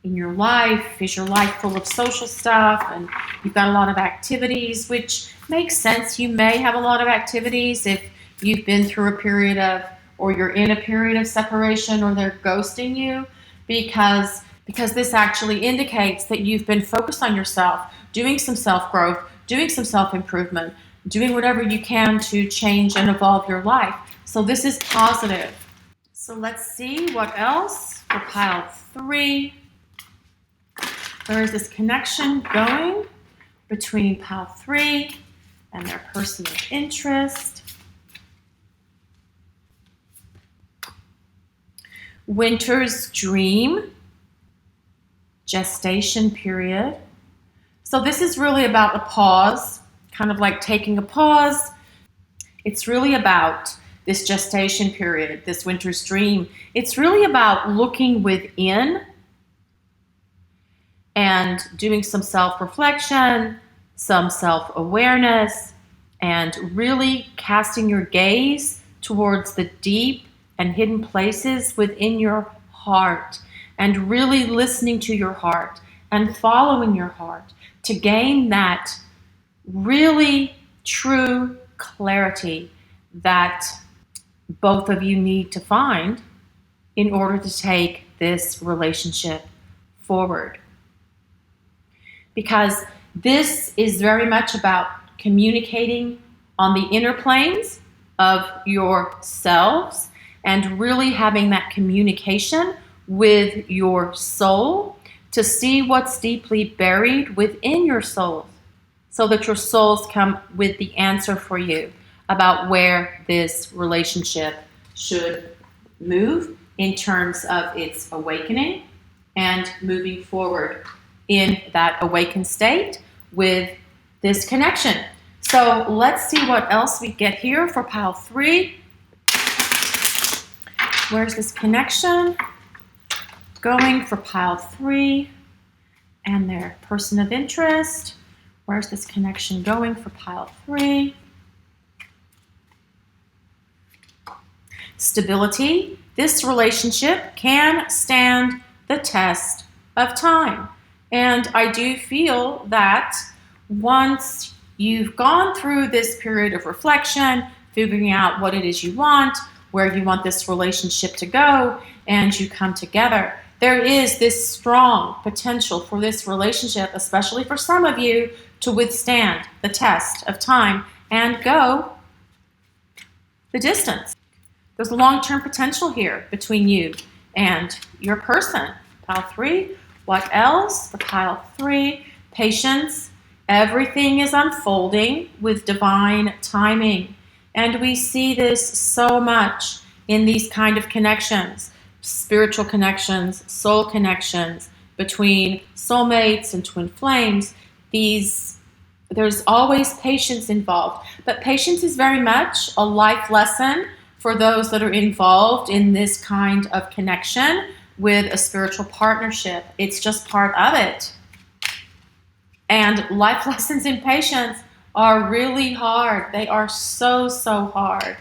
in your life? Is your life full of social stuff and you've got a lot of activities, which makes sense. You may have a lot of activities if you've been through a period of, or you're in a period of separation, or they're ghosting you, because this actually indicates that you've been focused on yourself, doing some self-growth, doing some self-improvement, doing whatever you can to change and evolve your life. So this is positive. So let's see what else for pile 3. Where is this connection going between pile 3 and their person of interest? Winter's dream, gestation period. So this is really about a pause, kind of like taking a pause. It's really about this gestation period, this winter's dream. It's really about looking within and doing some self-reflection, some self-awareness, and really casting your gaze towards the deep and hidden places within your heart, and really listening to your heart and following your heart to gain that really true clarity that both of you need to find in order to take this relationship forward. Because this is very much about communicating on the inner planes of yourselves and really having that communication with your soul to see what's deeply buried within your souls, so that your souls come with the answer for you about where this relationship should move in terms of its awakening and moving forward in that awakened state with this connection. So let's see what else we get here for pile 3. Where's this connection going for pile 3 and their person of interest? Where's this connection going for pile 3? Stability. This relationship can stand the test of time. And I do feel that once you've gone through this period of reflection, figuring out what it is you want, where you want this relationship to go, and you come together, there is this strong potential for this relationship, especially for some of you, to withstand the test of time and go the distance. There's a long-term potential here between you and your person. Pile 3. What else? For pile 3, patience. Everything is unfolding with divine timing. And we see this so much in these kind of connections, spiritual connections, soul connections, between soulmates and twin flames. There's always patience involved. But patience is very much a life lesson for those that are involved in this kind of connection with a spiritual partnership. It's just part of it. And life lessons in patience are really hard. They are so, so hard.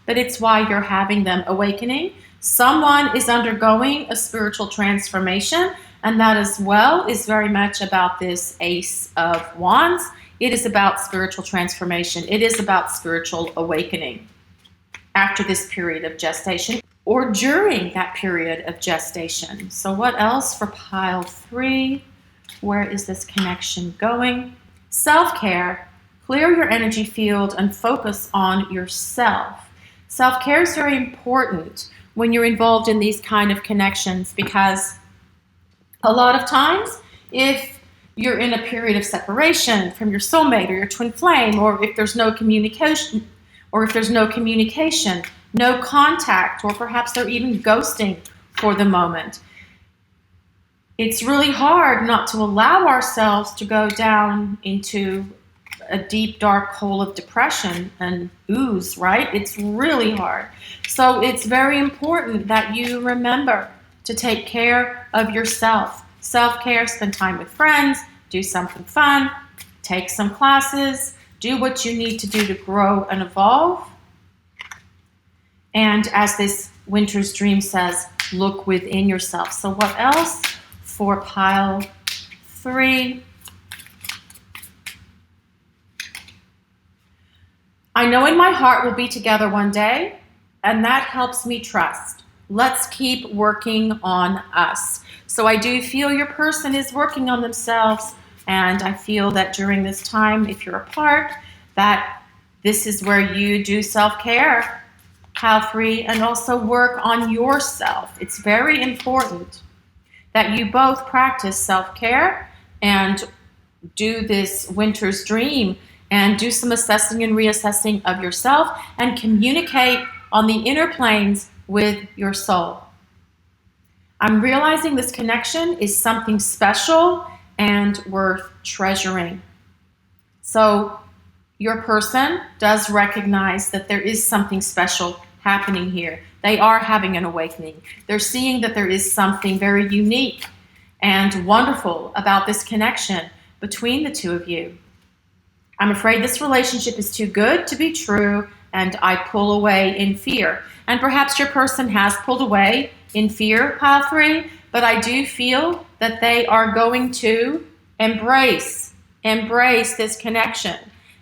But it's why you're having them. Awakening. Someone is undergoing a spiritual transformation, and that as well is very much about this Ace of Wands. It is about spiritual transformation. It is about spiritual awakening after this period of gestation or during that period of gestation. So what else for pile 3? Where is this connection going? Self-care. Clear your energy field and focus on yourself. Self-care is very important when you're involved in these kind of connections, because a lot of times if you're in a period of separation from your soulmate or your twin flame, or if there's no communication, no contact, or perhaps they're even ghosting for the moment, it's really hard not to allow ourselves to go down into a deep, dark hole of depression and ooze, right? It's really hard. So it's very important that you remember to take care of yourself. Self-care, spend time with friends, do something fun, take some classes, do what you need to do to grow and evolve. And as this winter's dream says, look within yourself. So what else for pile 3. I know in my heart we'll be together one day, and that helps me trust. Let's keep working on us. So I do feel your person is working on themselves, and I feel that during this time, if you're apart, that this is where you do self-care, pile 3, and also work on yourself. It's very important that you both practice self-care and do this winter's dream and do some assessing and reassessing of yourself and communicate on the inner planes with your soul. I'm realizing this connection is something special and worth treasuring. So your person does recognize that there is something special happening here. They are having an awakening. They're seeing that there is something very unique and wonderful about this connection between the two of you. I'm afraid this relationship is too good to be true, and I pull away in fear. And perhaps your person has pulled away in fear, pile 3, but I do feel that they are going to embrace this connection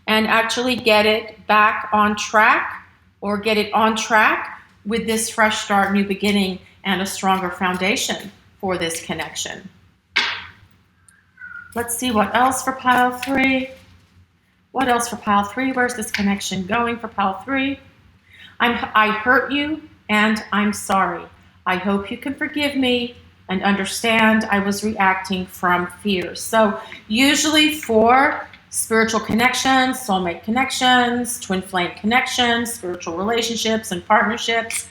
and actually get it back on track, or get it on track with this fresh start, new beginning, and a stronger foundation for this connection. Let's see what else for pile 3. What else for pile 3? Where's this connection going for pile 3? I hurt you and I'm sorry. I hope you can forgive me and understand I was reacting from fear. So usually for spiritual connections, soulmate connections, twin flame connections, spiritual relationships and partnerships,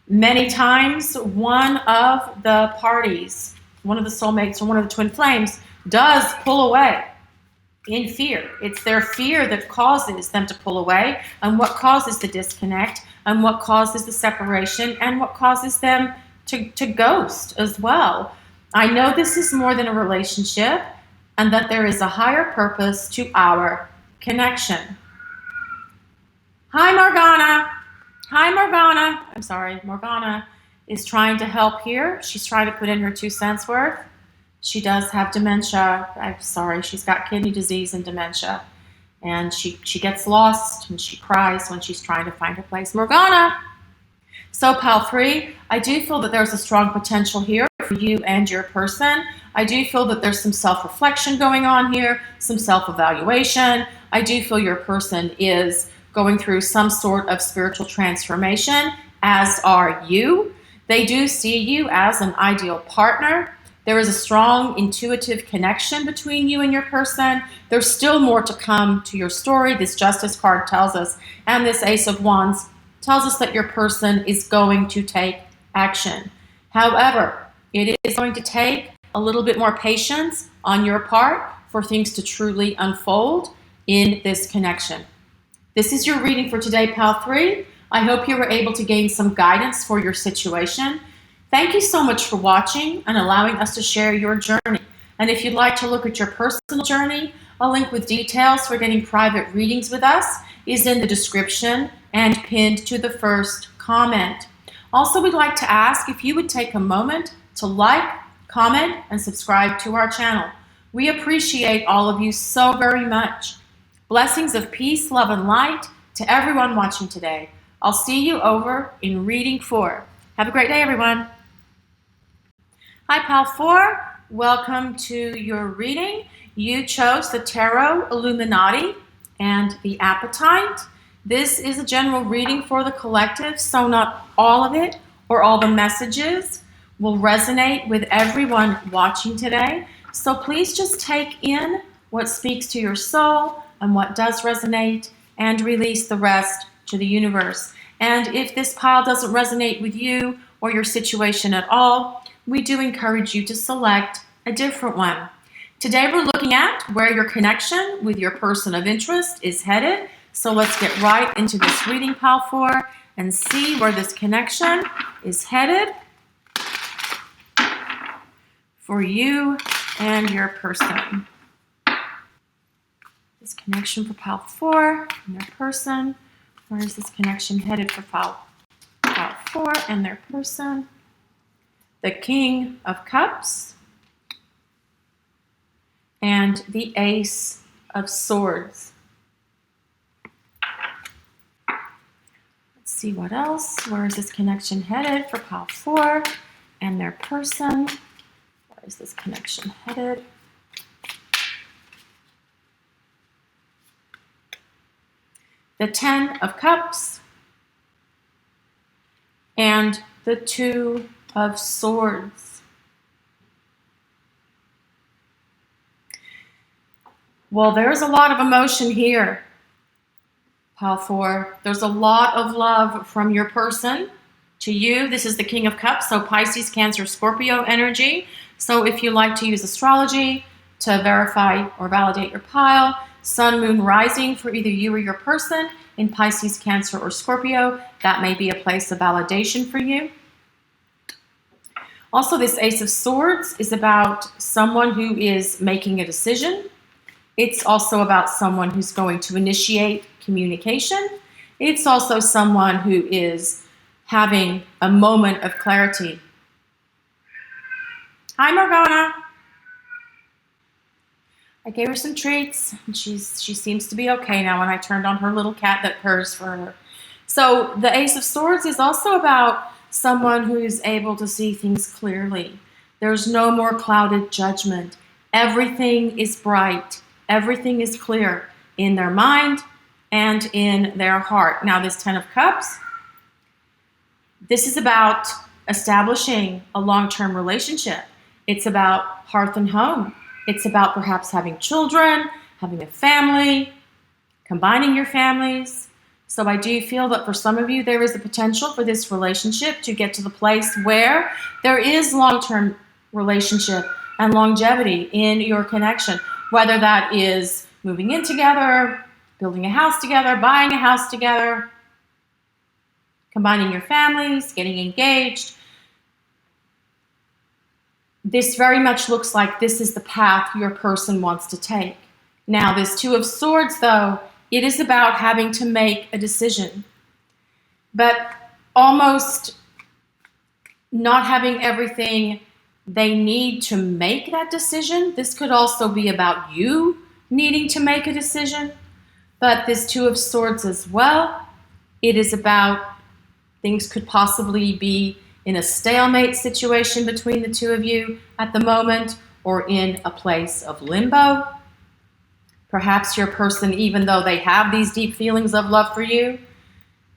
many times one of the parties, one of the soulmates or one of the twin flames does pull away in fear. It's their fear that causes them to pull away, and what causes the disconnect, and what causes the separation, and what causes them to ghost as well. I know this is more than a relationship, and that there is a higher purpose to our connection. Hi, Morgana. Hi, Morgana. I'm sorry, Morgana is trying to help here. She's trying to put in her 2 cents worth. She does have dementia. I'm sorry, she's got kidney disease and dementia. And she gets lost and she cries when she's trying to find her place. Morgana! So pile 3, I do feel that there's a strong potential here for you and your person. I do feel that there's some self-reflection going on here, some self-evaluation. I do feel your person is going through some sort of spiritual transformation, as are you. They do see you as an ideal partner. There is a strong intuitive connection between you and your person. There's still more to come to your story. This Justice card tells us, and this Ace of Wands tells us that your person is going to take action. However, it is going to take a little bit more patience on your part for things to truly unfold in this connection. This is your reading for today, pile 3. I hope you were able to gain some guidance for your situation. Thank you so much for watching and allowing us to share your journey. And if you'd like to look at your personal journey, a link with details for getting private readings with us is in the description and pinned to the first comment. Also, we'd like to ask if you would take a moment to like, comment, and subscribe to our channel. We appreciate all of you so very much. Blessings of peace, love, and light to everyone watching today. I'll see you over in reading 4. Have a great day, everyone. Hi, pile 4. Welcome to your reading. You chose the Tarot Illuminati and the Apatite. This is a general reading for the collective, so not all of it or all the messages will resonate with everyone watching today. So please just take in what speaks to your soul and what does resonate, and release the rest to the universe. And if this pile doesn't resonate with you or your situation at all, we do encourage you to select a different one. Today we're looking at where your connection with your person of interest is headed. So let's get right into this reading, pile 4, and see where this connection is headed for you and your person. This connection for pile 4 and their person. Where is this connection headed for pile 4 and their person? the King of Cups, and the Ace of Swords. Let's see what else. Where is this connection headed for pile 4 and their person? Where is this connection headed? The 10 of Cups and the 2 of Swords. Well, there's a lot of emotion here, pile 4. There's a lot of love from your person to you. This is the King of Cups, so Pisces, Cancer, Scorpio energy. So if you like to use astrology to verify or validate your pile, Sun, Moon, Rising for either you or your person in Pisces, Cancer, or Scorpio, that may be a place of validation for you. Also, this Ace of Swords is about someone who is making a decision. It's also about someone who's going to initiate communication. It's also someone who is having a moment of clarity. Hi, Morgana. I gave her some treats, and she seems to be okay now when I turned on her little cat that purrs for her. So the Ace of Swords is also about someone who is able to see things clearly. There's no more clouded judgment. Everything is bright. Everything is clear in their mind and in their heart. Now, this 10 of Cups, this is about establishing a long-term relationship. It's about hearth and home. It's about perhaps having children, having a family, combining your families. So I do feel that for some of you, there is a potential for this relationship to get to the place where there is long-term relationship and longevity in your connection, whether that is moving in together, building a house together, buying a house together, combining your families, getting engaged. This very much looks like this is the path your person wants to take. Now, this 2 of Swords, though, it is about having to make a decision, but almost not having everything they need to make that decision. This could also be about you needing to make a decision, but this 2 of Swords as well, it is about things could possibly be in a stalemate situation between the 2 of you at the moment, or in a place of limbo. Perhaps your person, even though they have these deep feelings of love for you,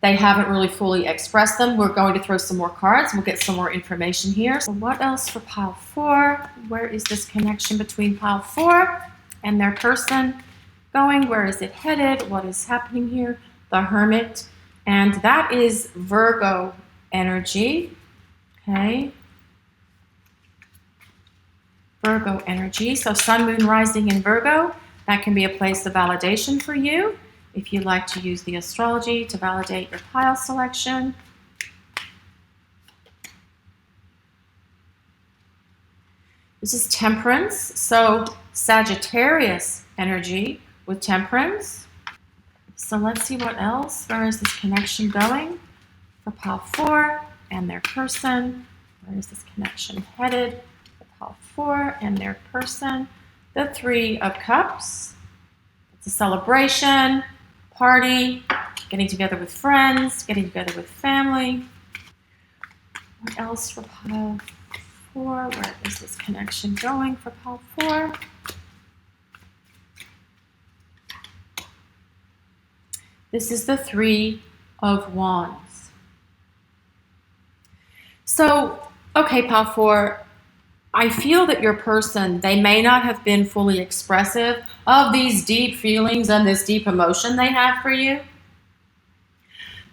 they haven't really fully expressed them. We're going to throw some more cards. We'll get some more information here. So what else for pile 4? Where is this connection between pile 4 and their person going? Where is it headed? What is happening here? The Hermit. And that is Virgo energy. Okay. Virgo energy. So Sun, Moon, Rising in Virgo. That can be a place of validation for you if you like to use the astrology to validate your pile selection. This is Temperance. So Sagittarius energy with Temperance. So let's see what else. Where is this connection going for pile 4 and their person? Where is this connection headed for pile 4 and their person? The 3 of Cups. It's a celebration, party, getting together with friends, getting together with family. What else for pile 4? Where is this connection going for pile 4? This is the 3 of Wands. So, okay, pile 4, I feel that your person, they may not have been fully expressive of these deep feelings and this deep emotion they have for you,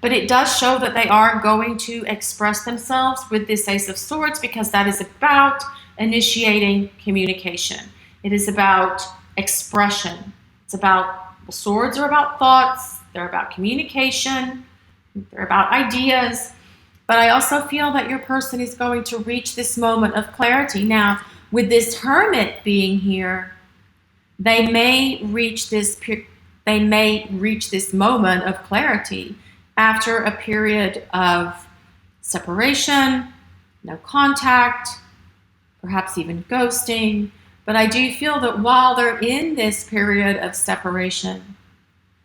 but it does show that they are going to express themselves with this Ace of Swords, because that is about initiating communication. It is about expression. It's about, well, swords are about thoughts, they're about communication, they're about ideas. But I also feel that your person is going to reach this moment of clarity. Now, with this Hermit being here, they may reach this moment of clarity after a period of separation, no contact, perhaps even ghosting. But I do feel that while they're in this period of separation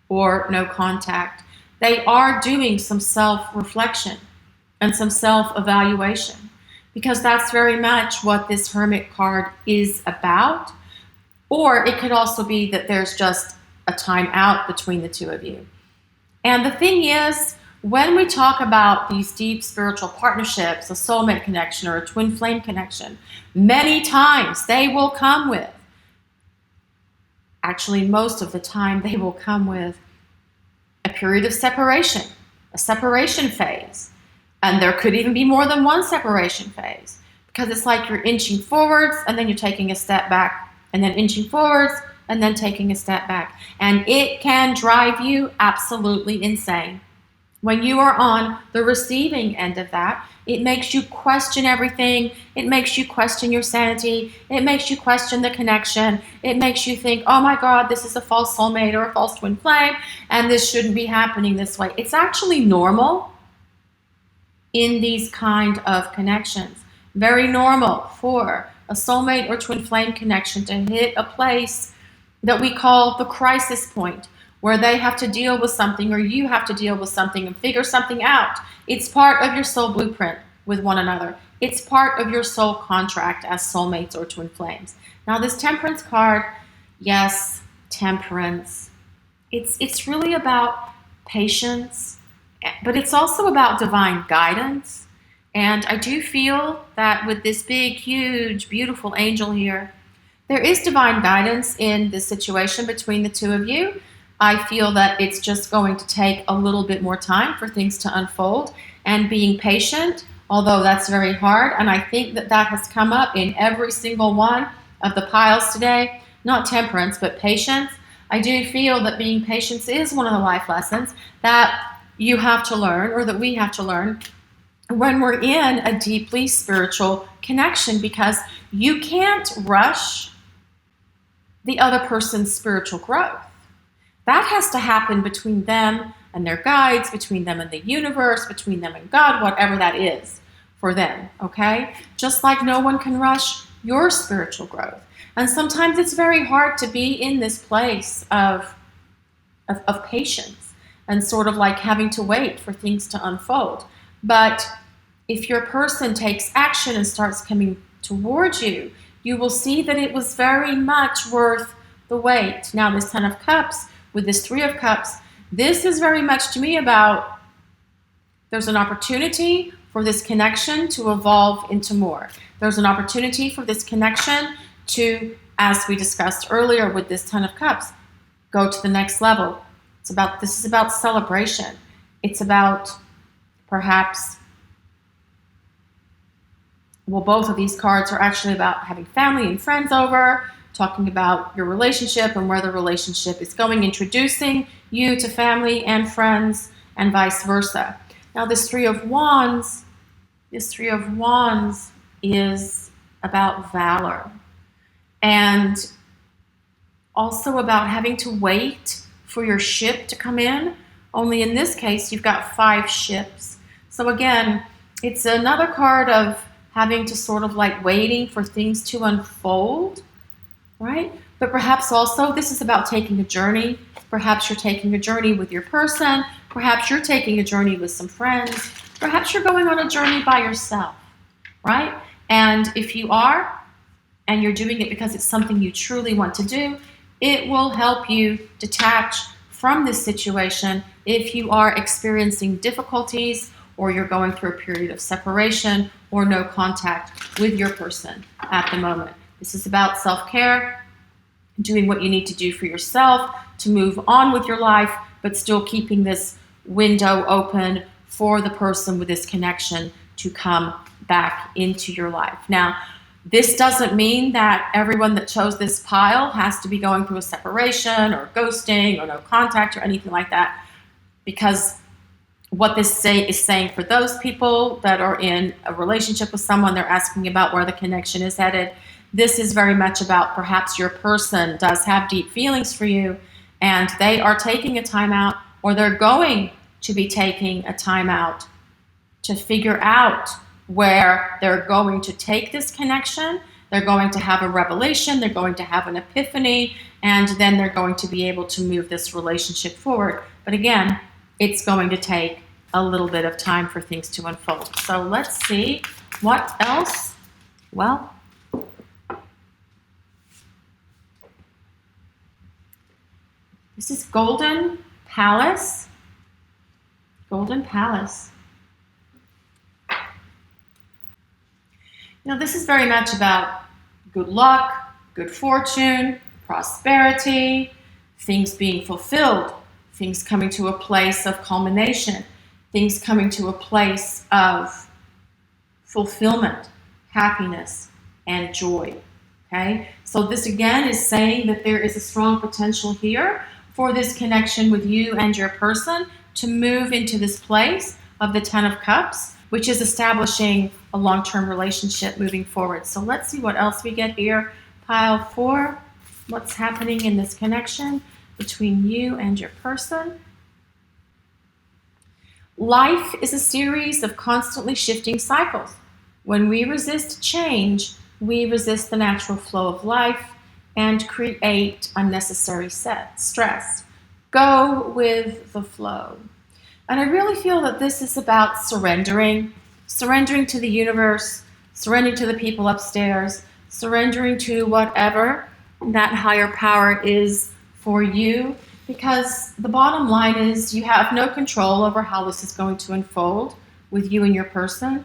or no contact, they are doing some self-reflection and some self-evaluation, because that's very much what this Hermit card is about. Or it could also be that there's just a time out between the two of you. And the thing is, when we talk about these deep spiritual partnerships, a soulmate connection or a twin flame connection, many times they will come with, actually most of the time they will come with a period of separation, a separation phase. And there could even be more than one separation phase, because it's like you're inching forwards and then you're taking a step back, and then inching forwards and then taking a step back. And it can drive you absolutely insane. When you are on the receiving end of that, it makes you question everything. It makes you question your sanity. It makes you question the connection. It makes you think, oh my God, this is a false soulmate or a false twin flame, and this shouldn't be happening this way. It's actually normal in these kind of connections. Very normal for a soulmate or twin flame connection to hit a place that we call the crisis point, where they have to deal with something or you have to deal with something and figure something out. It's part of your soul blueprint with one another. It's part of your soul contract as soulmates or twin flames. Now this Temperance card, yes, temperance. It's really about patience, but it's also about divine guidance. And I do feel that with this big, huge, beautiful angel here, there is divine guidance in this situation between the two of you. I feel that it's just going to take a little bit more time for things to unfold, and being patient, although that's very hard. And I think that that has come up in every single one of the piles today. Not temperance, but patience. I do feel that being patient is one of the life lessons that you have to learn, or that we have to learn, when we're in a deeply spiritual connection, because you can't rush the other person's spiritual growth. That has to happen between them and their guides, between them and the universe, between them and God, whatever that is for them, okay? Just like no one can rush your spiritual growth. And sometimes it's very hard to be in this place of patience and sort of like having to wait for things to unfold. But if your person takes action and starts coming towards you, you will see that it was very much worth the wait. Now this Ten of Cups with this Three of Cups, this is very much to me about there's an opportunity for this connection to evolve into more. There's an opportunity for this connection to, as we discussed earlier with this Ten of Cups, go to the next level. This is about celebration. It's about perhaps, well, both of these cards are actually about having family and friends over, talking about your relationship and where the relationship is going, introducing you to family and friends, and vice versa. Now this Three of Wands is about valor, and also about having to wait for your ship to come in. Only in this case, you've got 5 ships. So again, it's another card of having to sort of like waiting for things to unfold, right? But perhaps also this is about taking a journey. Perhaps you're taking a journey with your person. Perhaps you're taking a journey with some friends. Perhaps you're going on a journey by yourself, right? And if you are, and you're doing it because it's something you truly want to do, it will help you detach from this situation if you are experiencing difficulties, or you're going through a period of separation or no contact with your person at the moment. This is about self-care, doing what you need to do for yourself to move on with your life, but still keeping this window open for the person with this connection to come back into your life. Now, this doesn't mean that everyone that chose this pile has to be going through a separation or ghosting or no contact or anything like that, because what this is saying for those people that are in a relationship with someone, they're asking about where the connection is headed. This is very much about perhaps your person does have deep feelings for you, and they are taking a time out, or they're going to be taking a time out to figure out where they're going to take this connection, they're going to have a revelation, they're going to have an epiphany, and then they're going to be able to move this relationship forward. But again, it's going to take a little bit of time for things to unfold. So let's see what else. Well, this is Golden Palace. Golden Palace. Now, this is very much about good luck, good fortune, prosperity, things being fulfilled, things coming to a place of culmination, things coming to a place of fulfillment, happiness, and joy. Okay? So this again is saying that there is a strong potential here for this connection with you and your person to move into this place of the Ten of Cups, which is establishing a long-term relationship moving forward. So let's see what else we get here. Pile 4, what's happening in this connection between you and your person. Life is a series of constantly shifting cycles. When we resist change, we resist the natural flow of life and create unnecessary stress. Go with the flow. And I really feel that this is about surrendering to the universe, surrendering to the people upstairs, surrendering to whatever that higher power is for you, because the bottom line is you have no control over how this is going to unfold with you and your person.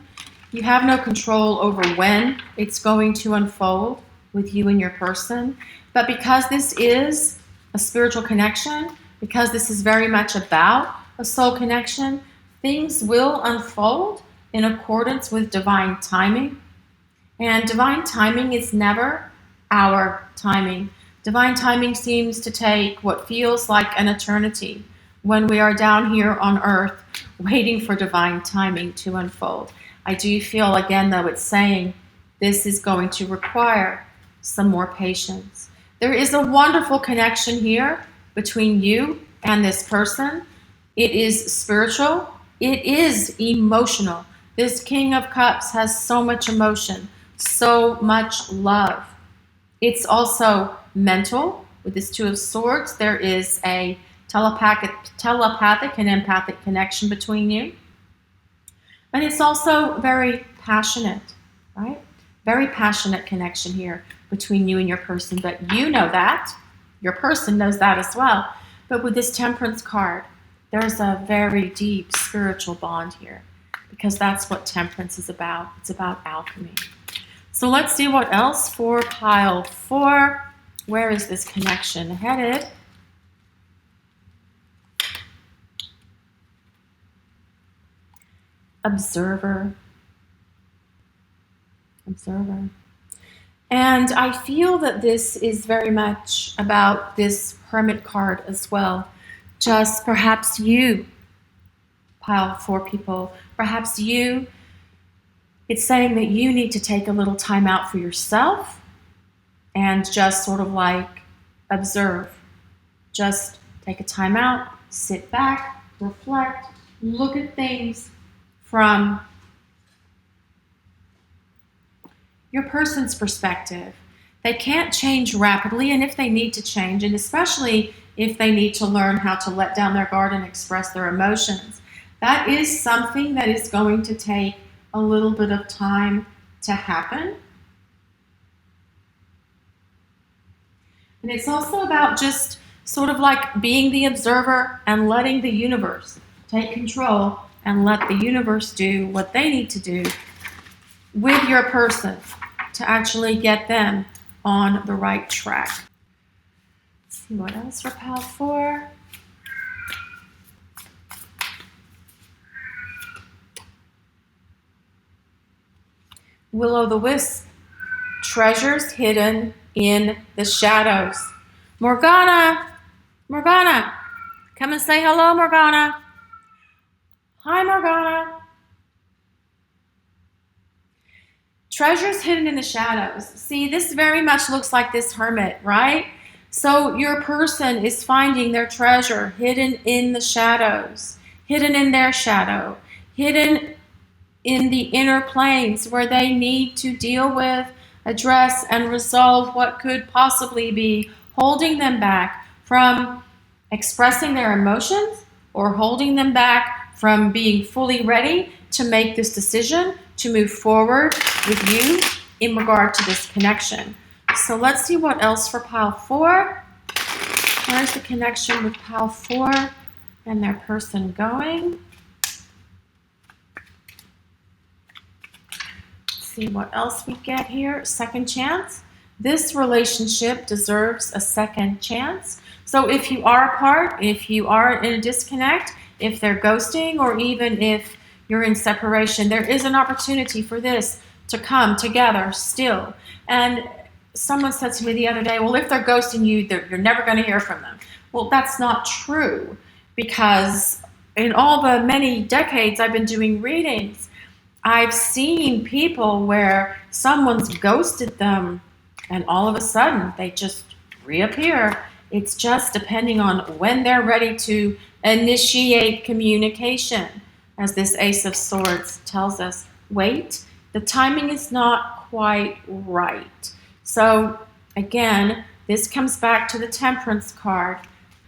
You have no control over when it's going to unfold with you and your person. But because this is a spiritual connection, because this is very much about a soul connection, things will unfold in accordance with divine timing. And divine timing is never our timing. Divine timing seems to take what feels like an eternity when we are down here on earth waiting for divine timing to unfold. I do feel, again, though, it's saying this is going to require some more patience. There is a wonderful connection here between you and this person. It is spiritual. It is emotional. This King of Cups has so much emotion, so much love. It's also mental. With this Two of Swords, there is a telepathic and empathic connection between you. And it's also very passionate, right? Very passionate connection here between you and your person. But you know that. Your person knows that as well. But with this Temperance card, there's a very deep spiritual bond here, because that's what Temperance is about. It's about alchemy. So let's see what else for pile 4. Where is this connection headed? Observer. And I feel that this is very much about this Hermit card as well. Just perhaps you, pile 4 people, perhaps you, it's saying that you need to take a little time out for yourself and just sort of like observe. Just take a time out, sit back, reflect, look at things from your person's perspective. They can't change rapidly, and if they need to change, and especially if they need to learn how to let down their guard and express their emotions, that is something that is going to take a little bit of time to happen. And it's also about just sort of like being the observer and letting the universe take control and let the universe do what they need to do with your person to actually get them on the right track. Let's see what else for pile 4. Will-o'-the-wisp. Treasures hidden in the shadows. Morgana! Morgana! Come and say hello, Morgana. Hi, Morgana. Treasures hidden in the shadows. See, this very much looks like this Hermit, right? So your person is finding their treasure hidden in the shadows, hidden in their shadow, hidden in the inner planes where they need to deal with, address, and resolve what could possibly be holding them back from expressing their emotions or holding them back from being fully ready to make this decision to move forward with you in regard to this connection. So let's see what else for pile 4. Where's the connection with pile 4 and their person going? See what else we get here. Second chance. This relationship deserves a second chance. So if you are apart, if you are in a disconnect, if they're ghosting, or even if you're in separation, there is an opportunity for this to come together still. And someone said to me the other day, well, if they're ghosting you, you're never going to hear from them. Well, that's not true, because in all the many decades I've been doing readings, I've seen people where someone's ghosted them and all of a sudden they just reappear. It's just depending on when they're ready to initiate communication. As this Ace of Swords tells us, wait, the timing is not quite right. So again, this comes back to the Temperance card.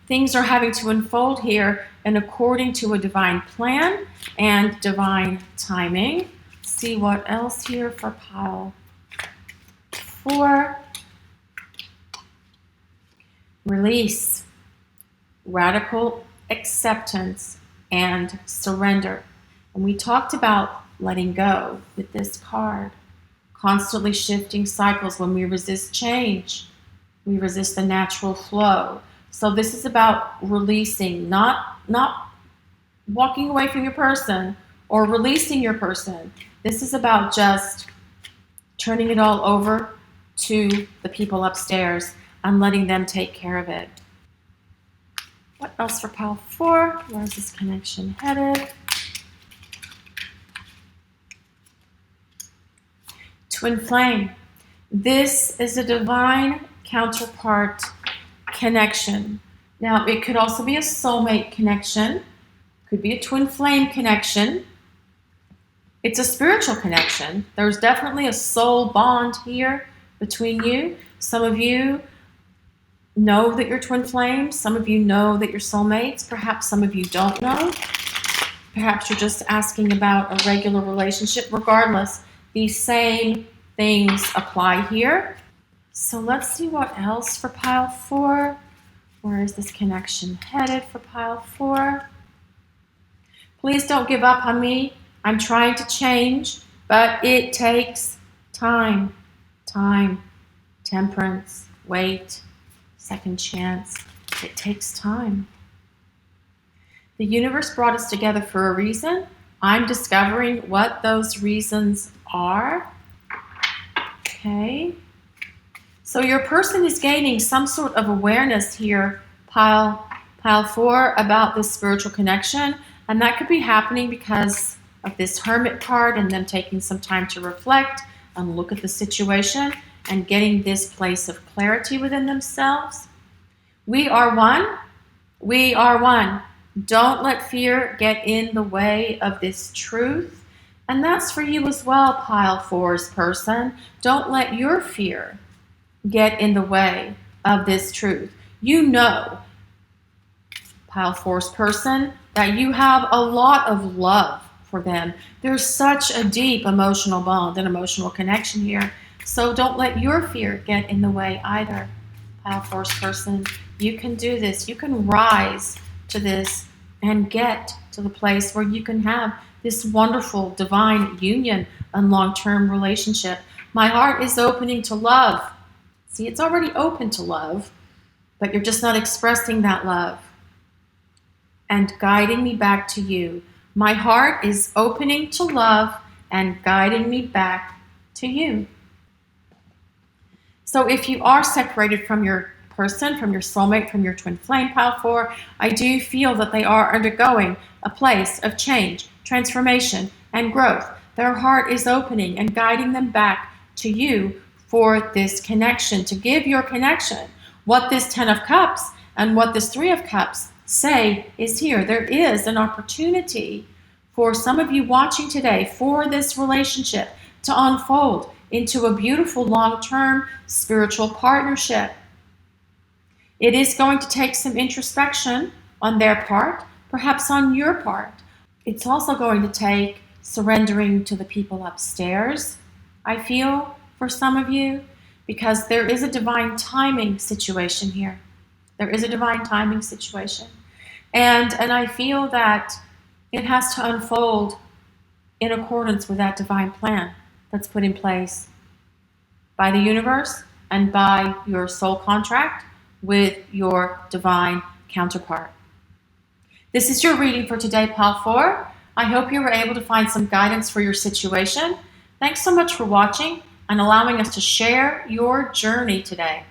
Things are having to unfold here and according to a divine plan and divine timing. See what else here for pile 4. Release, radical acceptance, and surrender. And we talked about letting go with this card. Constantly shifting cycles. When we resist change, we resist the natural flow. So this is about releasing, not walking away from your person or releasing your person. This is about just turning it all over to the people upstairs and letting them take care of it. What else for pile 4? Where's this connection headed? Twin flame. This is a divine counterpart connection. Now, it could also be a soulmate connection. Could be a twin flame connection. It's a spiritual connection. There's definitely a soul bond here between you. Some of you know that you're twin flames. Some of you know that you're soulmates. Perhaps some of you don't know. Perhaps you're just asking about a regular relationship. Regardless, these same things apply here. So let's see what else for pile 4. Where is this connection headed for pile 4? Please don't give up on me. I'm trying to change, but it takes time. Time, temperance, wait, second chance. It takes time. The universe brought us together for a reason. I'm discovering what those reasons are. Okay. So your person is gaining some sort of awareness here, pile 4, about this spiritual connection. And that could be happening because of this Hermit card and them taking some time to reflect and look at the situation and getting this place of clarity within themselves. We are one. We are one. Don't let fear get in the way of this truth. And that's for you as well, pile 4's person. Don't let your fear get in the way of this truth. You know, pile 4's person, that you have a lot of love for them. There's such a deep emotional bond and emotional connection here. So don't let your fear get in the way either, pile 4's person. You can do this. You can rise to this and get to the place where you can have this wonderful divine union and long-term relationship. My heart is opening to love. See, it's already open to love, but you're just not expressing that love and guiding me back to you. My heart is opening to love and guiding me back to you. So if you are separated from your person, from your soulmate, from your twin flame, pile 4, I do feel that they are undergoing a place of change, transformation, and growth. Their heart is opening and guiding them back to you for this connection, to give your connection what this 10 of Cups and what this 3 of Cups say is here. There is an opportunity for some of you watching today, for this relationship to unfold into a beautiful long-term spiritual partnership. It is going to take some introspection on their part, perhaps on your part. It's also going to take surrendering to the people upstairs, I feel, for some of you, because there is a divine timing situation here. There is a divine timing situation. And I feel that it has to unfold in accordance with that divine plan that's put in place by the universe and by your soul contract with your divine counterpart. This is your reading for today, Pile 4. I hope you were able to find some guidance for your situation. Thanks so much for watching and allowing us to share your journey today.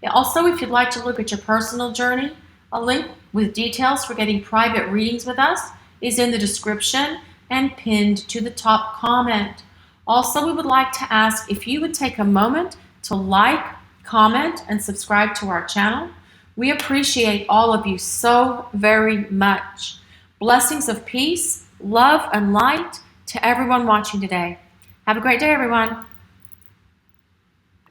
Also, if you'd like to look at your personal journey, a link with details for getting private readings with us is in the description and pinned to the top comment. Also, we would like to ask if you would take a moment to like, comment, and subscribe to our channel. We appreciate all of you so very much. Blessings of peace, love, and light to everyone watching today. Have a great day, everyone.